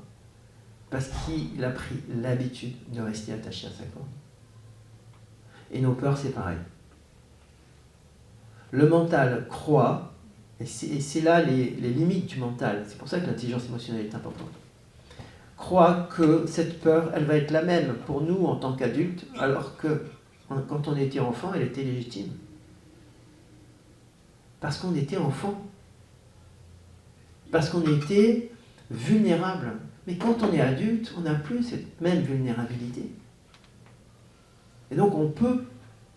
Parce qu'il a pris l'habitude de rester attaché à sa corde. Et nos peurs, c'est pareil. Le mental croit, et c'est là les limites du mental, c'est pour ça que l'intelligence émotionnelle est importante, croit que cette peur, elle va être la même pour nous en tant qu'adultes, alors que quand on était enfant, elle était légitime. Parce qu'on était enfant. Parce qu'on était vulnérable. Mais quand on est adulte, on n'a plus cette même vulnérabilité. Et donc on peut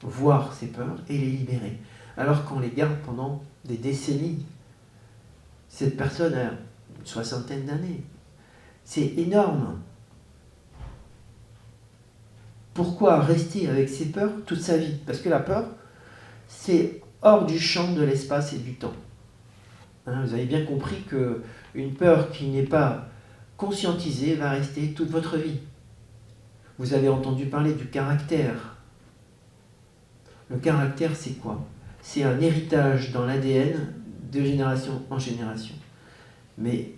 voir ces peurs et les libérer. Alors qu'on les garde pendant des décennies. Cette personne a une 60aine d'années. C'est énorme. Pourquoi rester avec ces peurs toute sa vie? Parce que la peur, c'est hors du champ de l'espace et du temps. Hein, vous avez bien compris qu'une peur qui n'est pas conscientisée va rester toute votre vie. Vous avez entendu parler du caractère. Le caractère, c'est quoi? C'est un héritage dans l'ADN de génération en génération. Mais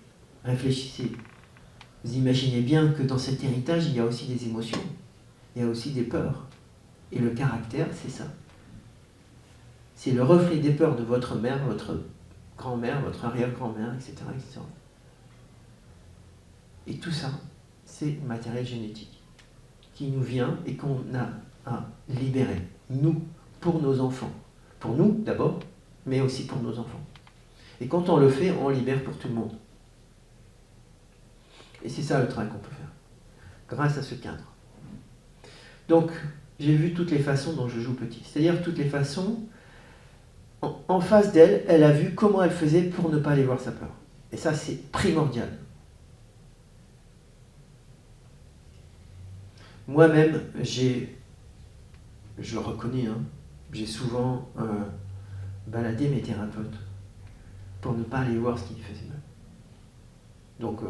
réfléchissez. Vous imaginez bien que dans cet héritage, il y a aussi des émotions. Il y a aussi des peurs. Et le caractère, c'est ça. C'est le reflet des peurs de votre mère, votre grand-mère, votre arrière-grand-mère, etc., etc. Et tout ça, c'est matériel génétique qui nous vient et qu'on a à libérer. Nous, pour nos enfants. Pour nous, d'abord, mais aussi pour nos enfants. Et quand on le fait, on libère pour tout le monde. Et c'est ça le travail qu'on peut faire, grâce à ce cadre. Donc, j'ai vu toutes les façons dont je joue petit. C'est-à-dire toutes les façons, en face d'elle, elle a vu comment elle faisait pour ne pas aller voir sa peur. Et ça, c'est primordial. Moi-même, je le reconnais, hein, j'ai souvent baladé mes thérapeutes pour ne pas aller voir ce qui lui faisait mal. Donc,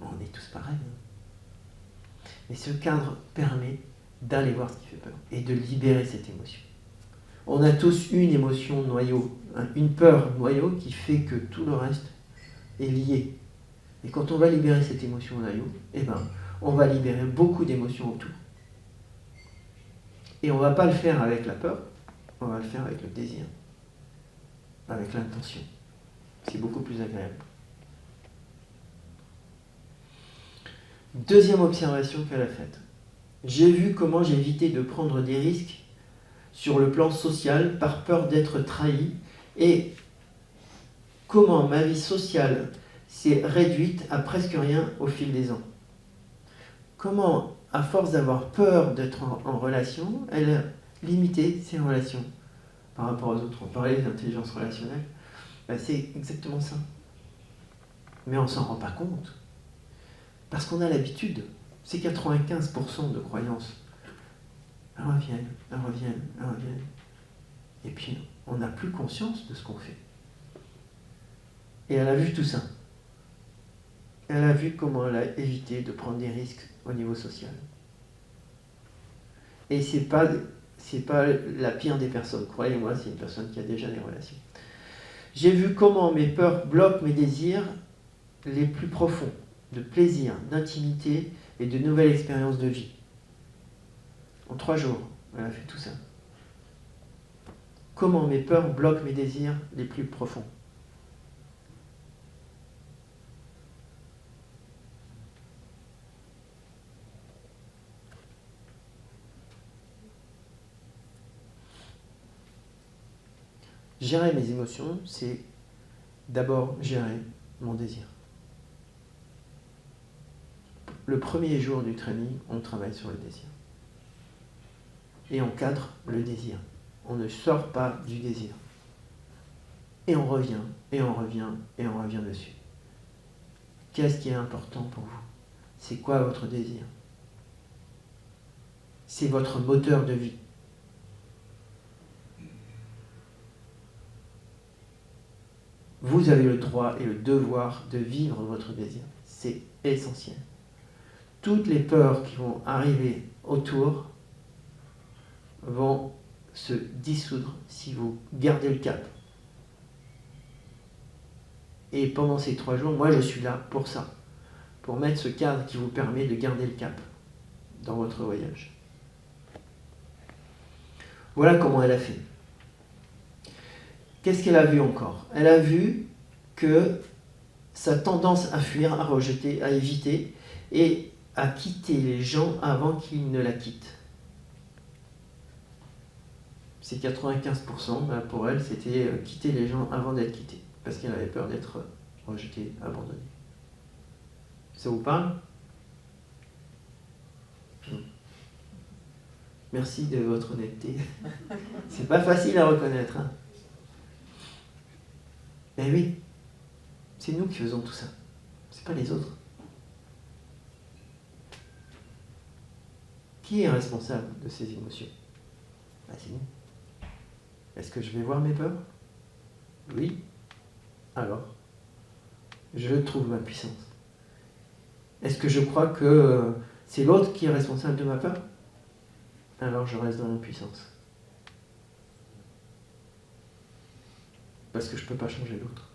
on est tous pareils. Hein. Mais ce cadre permet d'aller voir ce qui fait peur et de libérer cette émotion. On a tous une émotion noyau, hein, une peur noyau qui fait que tout le reste est lié. Et quand on va libérer cette émotion noyau, eh ben, on va libérer beaucoup d'émotions autour. Et on ne va pas le faire avec la peur, on va le faire avec le désir, avec l'intention. C'est beaucoup plus agréable. Deuxième observation qu'elle a faite. J'ai vu comment j'évitais de prendre des risques sur le plan social par peur d'être trahi et comment ma vie sociale s'est réduite à presque rien au fil des ans. Comment, à force d'avoir peur d'être en relation, elle a limité ses relations par rapport aux autres. On parlait d'intelligence relationnelle. Ben, c'est exactement ça. Mais on ne s'en rend pas compte. Parce qu'on a l'habitude. C'est 95% de croyances. Elles reviennent, elles reviennent, elles reviennent. Et puis, on n'a plus conscience de ce qu'on fait. Et elle a vu tout ça. elle a vu comment elle a évité de prendre des risques au niveau social. Et c'est pas la pire des personnes. Croyez-moi, c'est une personne qui a déjà des relations. J'ai vu comment mes peurs bloquent mes désirs les plus profonds, de plaisir, d'intimité et de nouvelles expériences de vie. En 3 jours, elle a fait tout ça. Comment mes peurs bloquent mes désirs les plus profonds. Gérer mes émotions, c'est d'abord gérer mon désir. Le premier jour du training, on travaille sur le désir. Et on cadre le désir. On ne sort pas du désir. Et on revient, et on revient, et on revient dessus. Qu'est-ce qui est important pour vous? C'est quoi votre désir? C'est votre moteur de vie. Vous avez le droit et le devoir de vivre votre désir. C'est essentiel. Toutes les peurs qui vont arriver autour vont se dissoudre si vous gardez le cap. Et pendant ces 3 jours, moi je suis là pour ça. Pour mettre ce cadre qui vous permet de garder le cap dans votre voyage. Voilà comment elle a fait. Qu'est-ce qu'elle a vu encore? Elle a vu que sa tendance à fuir, à rejeter, à éviter et à quitter les gens avant qu'ils ne la quittent. C'est 95%, pour elle, c'était quitter les gens avant d'être quittée, parce qu'elle avait peur d'être rejetée, abandonnée. Ça vous parle? Merci de votre honnêteté. C'est pas facile à reconnaître, hein. Mais oui, c'est nous qui faisons tout ça. C'est pas les autres. Qui est responsable de ces émotions? C'est nous. Est-ce que je vais voir mes peurs? Oui. Alors, je trouve ma puissance. Est-ce que je crois que c'est l'autre qui est responsable de ma peur? Alors je reste dans l'impuissance. Parce que je ne peux pas changer l'autre.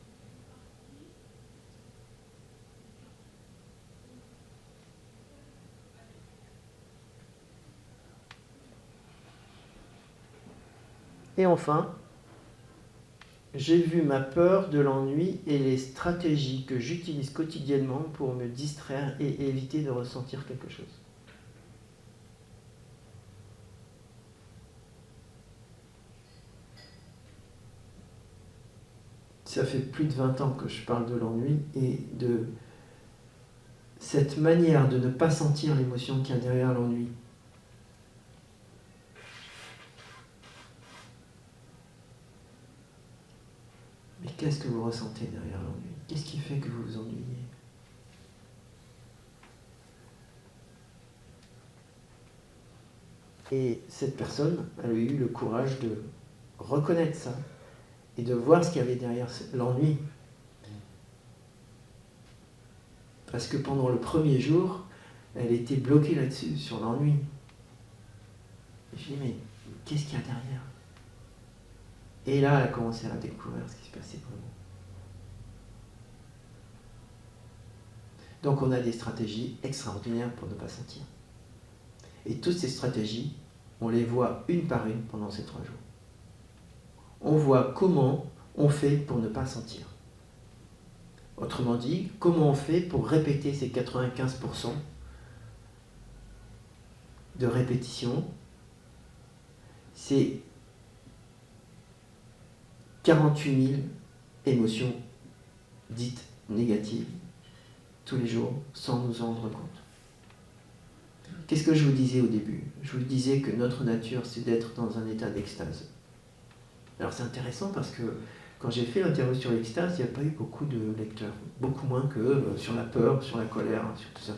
Et enfin, j'ai vu ma peur de l'ennui et les stratégies que j'utilise quotidiennement pour me distraire et éviter de ressentir quelque chose. Ça fait plus de 20 ans que je parle de l'ennui et de cette manière de ne pas sentir l'émotion qu'il y a derrière l'ennui. Mais qu'est-ce que vous ressentez derrière l'ennui? Qu'est-ce qui fait que vous vous ennuyez? Et cette personne, elle a eu le courage de reconnaître ça et de voir ce qu'il y avait derrière l'ennui. Parce que pendant le premier jour, elle était bloquée là-dessus, sur l'ennui. Et je dis, mais qu'est-ce qu'il y a derrière? Et là, elle a commencé à découvrir ce qui se passait vraiment. Donc on a des stratégies extraordinaires pour ne pas sentir. Et toutes ces stratégies, on les voit une par une pendant ces 3 jours. On voit comment on fait pour ne pas sentir. Autrement dit, comment on fait pour répéter ces 95% de répétition. C'est 48 000 émotions dites négatives tous les jours sans nous en rendre compte. Qu'est-ce que je vous disais au début? Je vous disais que notre nature, c'est d'être dans un état d'extase. Alors c'est intéressant parce que quand j'ai fait l'interview sur l'extase, il n'y a pas eu beaucoup de lecteurs. Beaucoup moins que sur la peur, sur la colère, sur tout ça.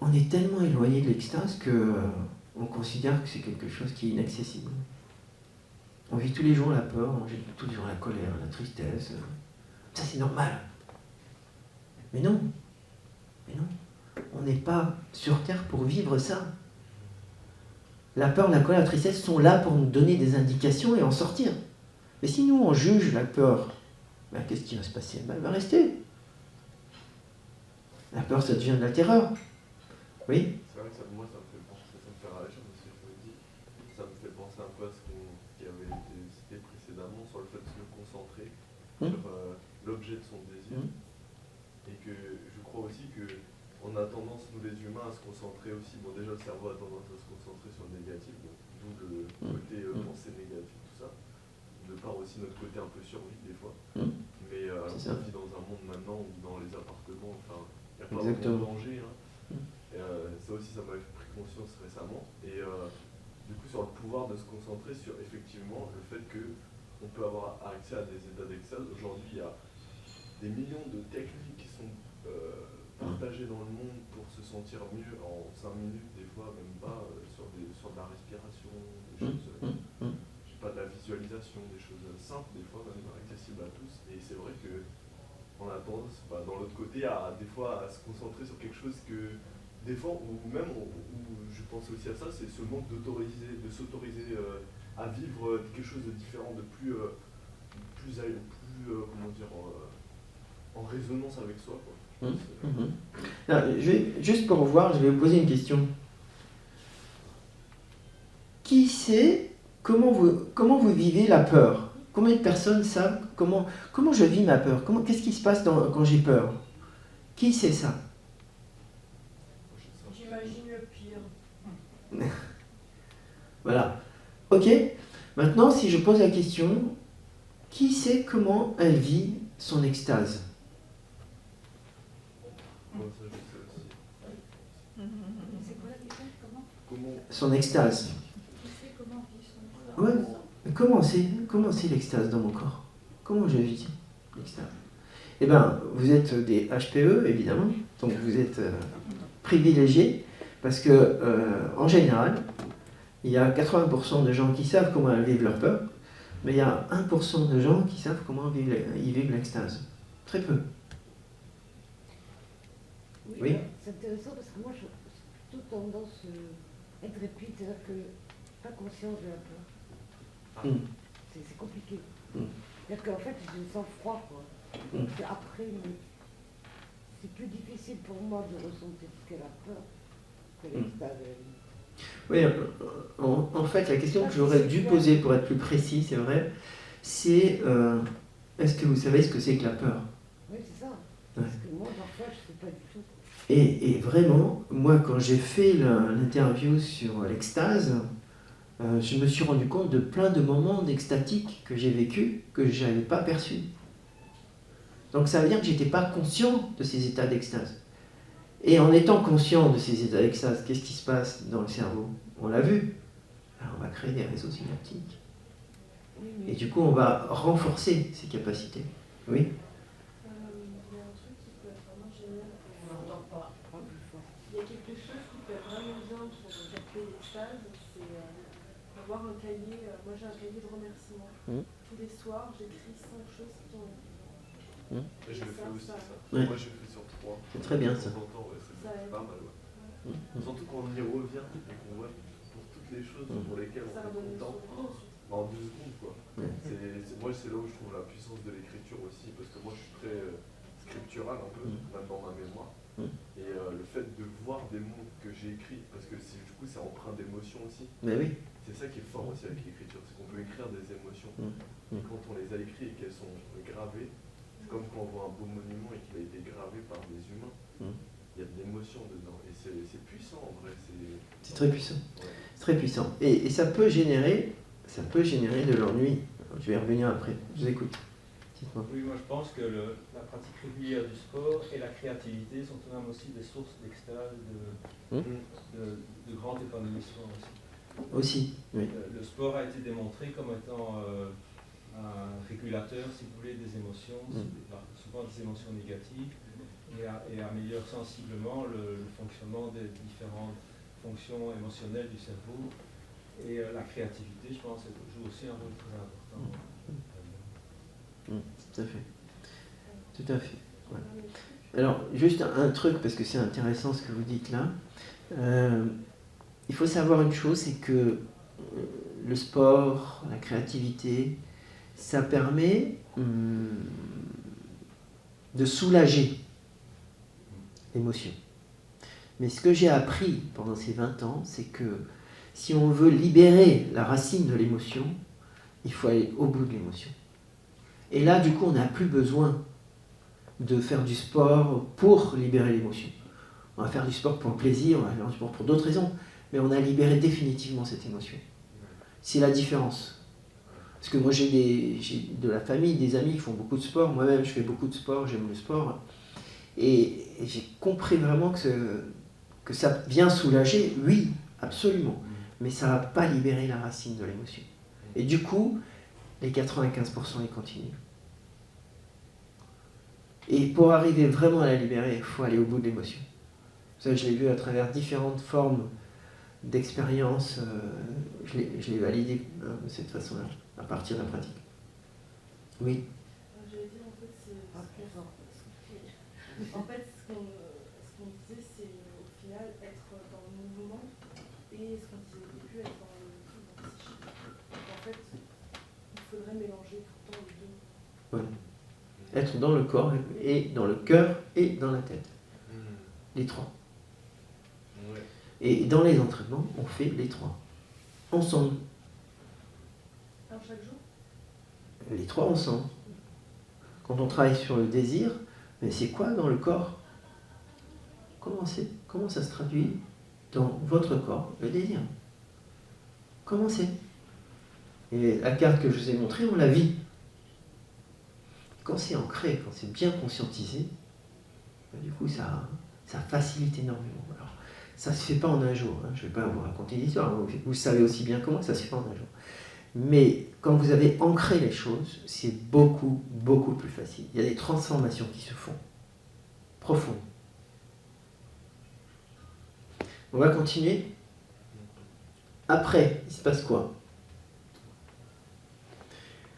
On est tellement éloigné de l'extase qu'on considère que c'est quelque chose qui est inaccessible. On vit tous les jours la peur, on vit tous les jours la colère, la tristesse. Ça c'est normal. Mais non. Mais non. On n'est pas sur Terre pour vivre ça. La peur, la colère, la tristesse sont là pour nous donner des indications et en sortir. Mais si nous, on juge la peur, ben, qu'est-ce qui va se passer? Ben, elle va rester. La peur, ça devient de la terreur. Oui? C'est vrai que moi ça me fait penser, ça me fait réagir parce que je me dis, ça me fait penser un peu à ce qui avait été cité précédemment sur le fait de se concentrer sur l'objet de son désir. Et que je crois aussi que on a tendance, nous les humains, à se concentrer aussi. Bon, déjà le cerveau a tendance à se concentrer sur le négatif, d'où le côté pensée négative, tout ça. De part aussi notre côté un peu survie des fois. Mais on vit dans un monde maintenant où dans les appartements, enfin, il n'y a pas vraiment de danger. Hein. Et, ça aussi, ça m'avait pris conscience récemment. Et du coup, sur le pouvoir de se concentrer sur effectivement le fait qu'on peut avoir accès à des états d'extase. Aujourd'hui, il y a des millions de techniques qui sont partagées dans le monde pour se sentir mieux en 5 minutes, des fois, même pas, sur de la respiration, des choses, je sais pas, de la visualisation, des choses simples, des fois, même accessibles à tous. Et c'est vrai qu'on a tendance, dans l'autre côté, des fois, à se concentrer sur quelque chose que, des fois, ou même, où je pense aussi à ça, c'est ce manque de s'autoriser à vivre quelque chose de différent, de plus comment dire, en résonance avec soi, quoi. Alors, juste pour voir, je vais vous poser une question. Qui sait comment vous vivez la peur? Combien de personnes savent comment je vis ma peur? Qu'est-ce qui se passe quand j'ai peur? Qui sait ça? J'imagine le pire. Voilà. Ok. Maintenant, si je pose la question, qui sait comment elle vit son extase? Moi, ça, je sais aussi. C'est quoi la question? Comment Son extase. Qui sait comment vivre son Ouais. Mais comment c'est l'extase dans mon corps? Comment je vis l'extase? Eh bien, vous êtes des HPE, évidemment, donc vous êtes privilégiés, parce que, en général, il y a 80% de gens qui savent comment ils vivent leur peur, mais il y a 1% de gens qui savent comment ils vivent l'extase. Très peu. Oui. C'est intéressant parce que moi, j'ai plutôt tendance à être répite, c'est-à-dire que pas conscience de la peur. C'est compliqué. C'est-à-dire qu'en fait, je me sens froid, quoi. Donc après, c'est plus difficile pour moi de ressentir ce qu'est la peur que l'extase. Oui, en fait, la question que j'aurais dû poser pour être plus précis, c'est vrai, c'est est-ce que vous savez ce que c'est que la peur? Oui, c'est ça. Parce que moi, parfois, je ne sais pas du tout. Et vraiment, moi, quand j'ai fait l'interview sur l'extase, je me suis rendu compte de plein de moments d'extatique que j'ai vécu, que je n'avais pas perçus. Donc ça veut dire que je n'étais pas conscient de ces états d'extase. Et en étant conscient de ces états d'extase, qu'est-ce qui se passe dans le cerveau? On l'a vu. Alors on va créer des réseaux synaptiques. Et du coup, on va renforcer ces capacités. Oui? Il y a un truc qui peut être vraiment génial. On n'entend pas. Il y a quelque chose qui peut être vraiment bien pour capter l'extase, c'est avoir un cahier. Moi j'ai un cahier de remerciements. Tous les soirs, j'écris 5 choses qui ont été. Je le fais aussi, ça. Ouais. Moi, je le fais sur 3. C'est très bien, ça. De temps en temps, ouais, c'est pas mal, ouais. Surtout quand on y revient et qu'on voit pour toutes les choses pour lesquelles on est content, en 2 secondes, quoi. Moi, c'est là où je trouve la puissance de l'écriture aussi, parce que moi, je suis très scriptural un peu, même dans ma mémoire. Et le fait de voir des mots que j'ai écrits, parce que du coup, c'est empreint d'émotion aussi. Mais oui. C'est ça qui est fort aussi avec l'écriture, c'est qu'on peut écrire des émotions. Et quand on les a écrites et qu'elles sont gravées, c'est comme quand on voit un beau monument et qu'il a été gravé par des humains. Il y a de l'émotion dedans. Et c'est puissant en vrai. C'est très puissant. Ouais. C'est très puissant. Et ça peut générer de l'ennui. Je vais y revenir après. Je vous écoute. Dites-moi. Oui, moi je pense que la pratique régulière du sport et la créativité sont quand même aussi des sources d'extase, de grand épanouissement aussi. Oui. Le sport a été démontré comme étant un régulateur, si vous voulez, des émotions, souvent des émotions négatives, et améliore sensiblement le fonctionnement des différentes fonctions émotionnelles du cerveau. Et la créativité, je pense, joue aussi un rôle très important. Tout à fait. Tout à fait. Ouais. Alors, juste un truc, parce que c'est intéressant ce que vous dites là. Il faut savoir une chose, c'est que le sport, la créativité, ça permet de soulager l'émotion. Mais ce que j'ai appris pendant ces 20 ans, c'est que si on veut libérer la racine de l'émotion, il faut aller au bout de l'émotion. Et là, du coup, on n'a plus besoin de faire du sport pour libérer l'émotion. On va faire du sport pour le plaisir, on va faire du sport pour d'autres raisons, mais on a libéré définitivement cette émotion. C'est la différence. Parce que moi, j'ai de la famille, des amis qui font beaucoup de sport. Moi-même, je fais beaucoup de sport, j'aime le sport. Et j'ai compris vraiment que ça vient soulager, oui, absolument. Mais ça ne va pas libérer la racine de l'émotion. Et du coup, les 95%, ils continuent. Et pour arriver vraiment à la libérer, il faut aller au bout de l'émotion. Ça, je l'ai vu à travers différentes formes d'expériences. Je l'ai validé de cette façon-là, à partir de la pratique. Oui. J'allais dire, en fait, ce qu'on disait, c'est au final être dans le mouvement et ce qu'on disait au début, être dans le psychique. En fait, il faudrait mélanger tout le temps les deux. Voilà. Être dans le corps, et dans le cœur, et dans la tête. Les trois. Ouais. Et dans les entraînements, on fait les trois. Ensemble. Alors chaque jour ? Les trois ensemble. Quand on travaille sur le désir, mais c'est quoi dans le corps ? Comment ça se traduit dans votre corps, le désir ? Comment c'est ? Et la carte que je vous ai montrée, on la vit. Quand c'est ancré, quand c'est bien conscientisé, du coup ça facilite énormément. Alors, ça ne se fait pas en un jour, hein. Je ne vais pas vous raconter l'histoire, vous savez aussi bien comment ça ne se fait pas en un jour. Mais quand vous avez ancré les choses, c'est beaucoup, beaucoup plus facile. Il y a des transformations qui se font, profondes. On va continuer. Après, il se passe quoi ?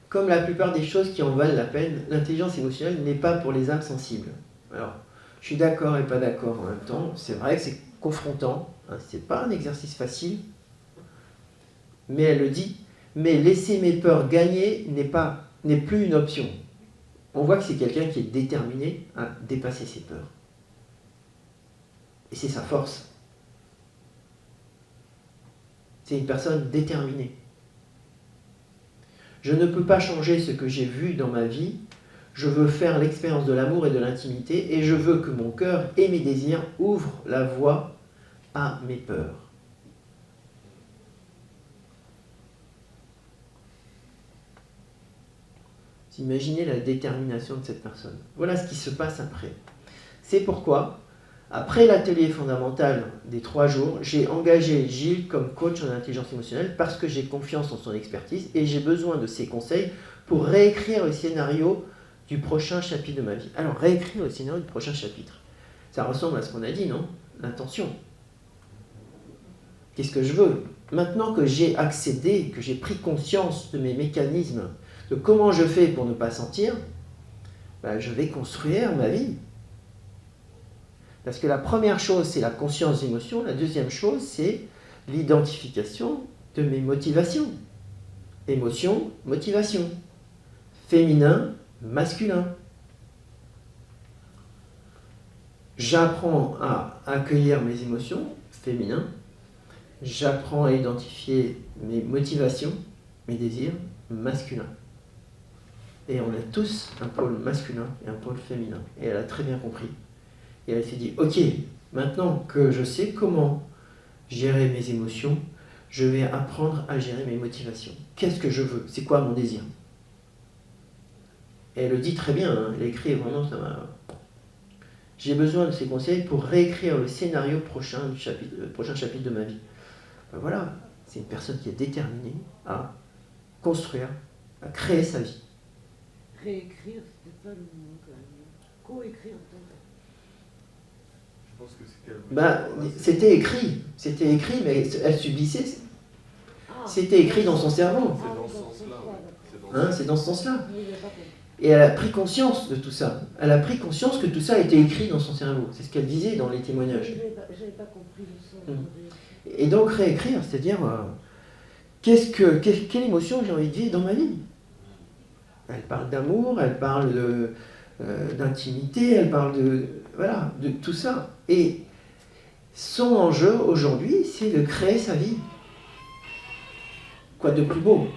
Comme la plupart des choses qui en valent la peine, l'intelligence émotionnelle n'est pas pour les âmes sensibles. Alors, je suis d'accord et pas d'accord en même temps. C'est vrai que c'est confrontant, hein, c'est pas un exercice facile. Mais elle le dit, mais laisser mes peurs gagner n'est plus une option. On voit que c'est quelqu'un qui est déterminé à dépasser ses peurs. Et c'est sa force. C'est une personne déterminée. Je ne peux pas changer ce que j'ai vu dans ma vie. Je veux faire l'expérience de l'amour et de l'intimité et je veux que mon cœur et mes désirs ouvrent la voie à mes peurs. Imaginez la détermination de cette personne. Voilà ce qui se passe après. C'est pourquoi, après l'atelier fondamental des 3 jours, j'ai engagé Gilles comme coach en intelligence émotionnelle parce que j'ai confiance en son expertise et j'ai besoin de ses conseils pour réécrire le scénario du prochain chapitre de ma vie. Alors, réécrire le scénario du prochain chapitre. Ça ressemble à ce qu'on a dit, non ? L'intention. Qu'est-ce que je veux ? Maintenant que j'ai accédé, que j'ai pris conscience de mes mécanismes, de comment je fais pour ne pas sentir, je vais construire ma vie. Parce que la première chose, c'est la conscience des émotions. La deuxième chose, c'est l'identification de mes motivations. Émotion, motivation. Féminin, masculin. J'apprends à accueillir mes émotions, féminin. J'apprends à identifier mes motivations, mes désirs, masculins. Et on a tous un pôle masculin et un pôle féminin. Et elle a très bien compris. Et elle s'est dit, ok, maintenant que je sais comment gérer mes émotions, je vais apprendre à gérer mes motivations. Qu'est-ce que je veux ? C'est quoi mon désir ? Et elle le dit très bien, hein, elle écrit vraiment, ça m'a... J'ai besoin de ces conseils pour réécrire le scénario prochain chapitre de ma vie. Voilà, c'est une personne qui est déterminée à construire, à créer sa vie. Réécrire, c'était pas le mot quand même. Co-écrire, peut-être. Je pense que c'est c'était écrit, mais elle subissait. C'était écrit dans son cerveau. C'est dans ce sens-là. C'est dans ce sens-là. Et elle a pris conscience de tout ça. Elle a pris conscience que tout ça a été écrit dans son cerveau. C'est ce qu'elle disait dans les témoignages. Je n'avais pas compris le sens. Et donc réécrire, c'est-à-dire, quelle émotion j'ai envie de vivre dans ma vie. Elle parle d'amour, elle parle d'intimité, elle parle de tout ça. Et son enjeu aujourd'hui, c'est de créer sa vie. Quoi de plus beau ?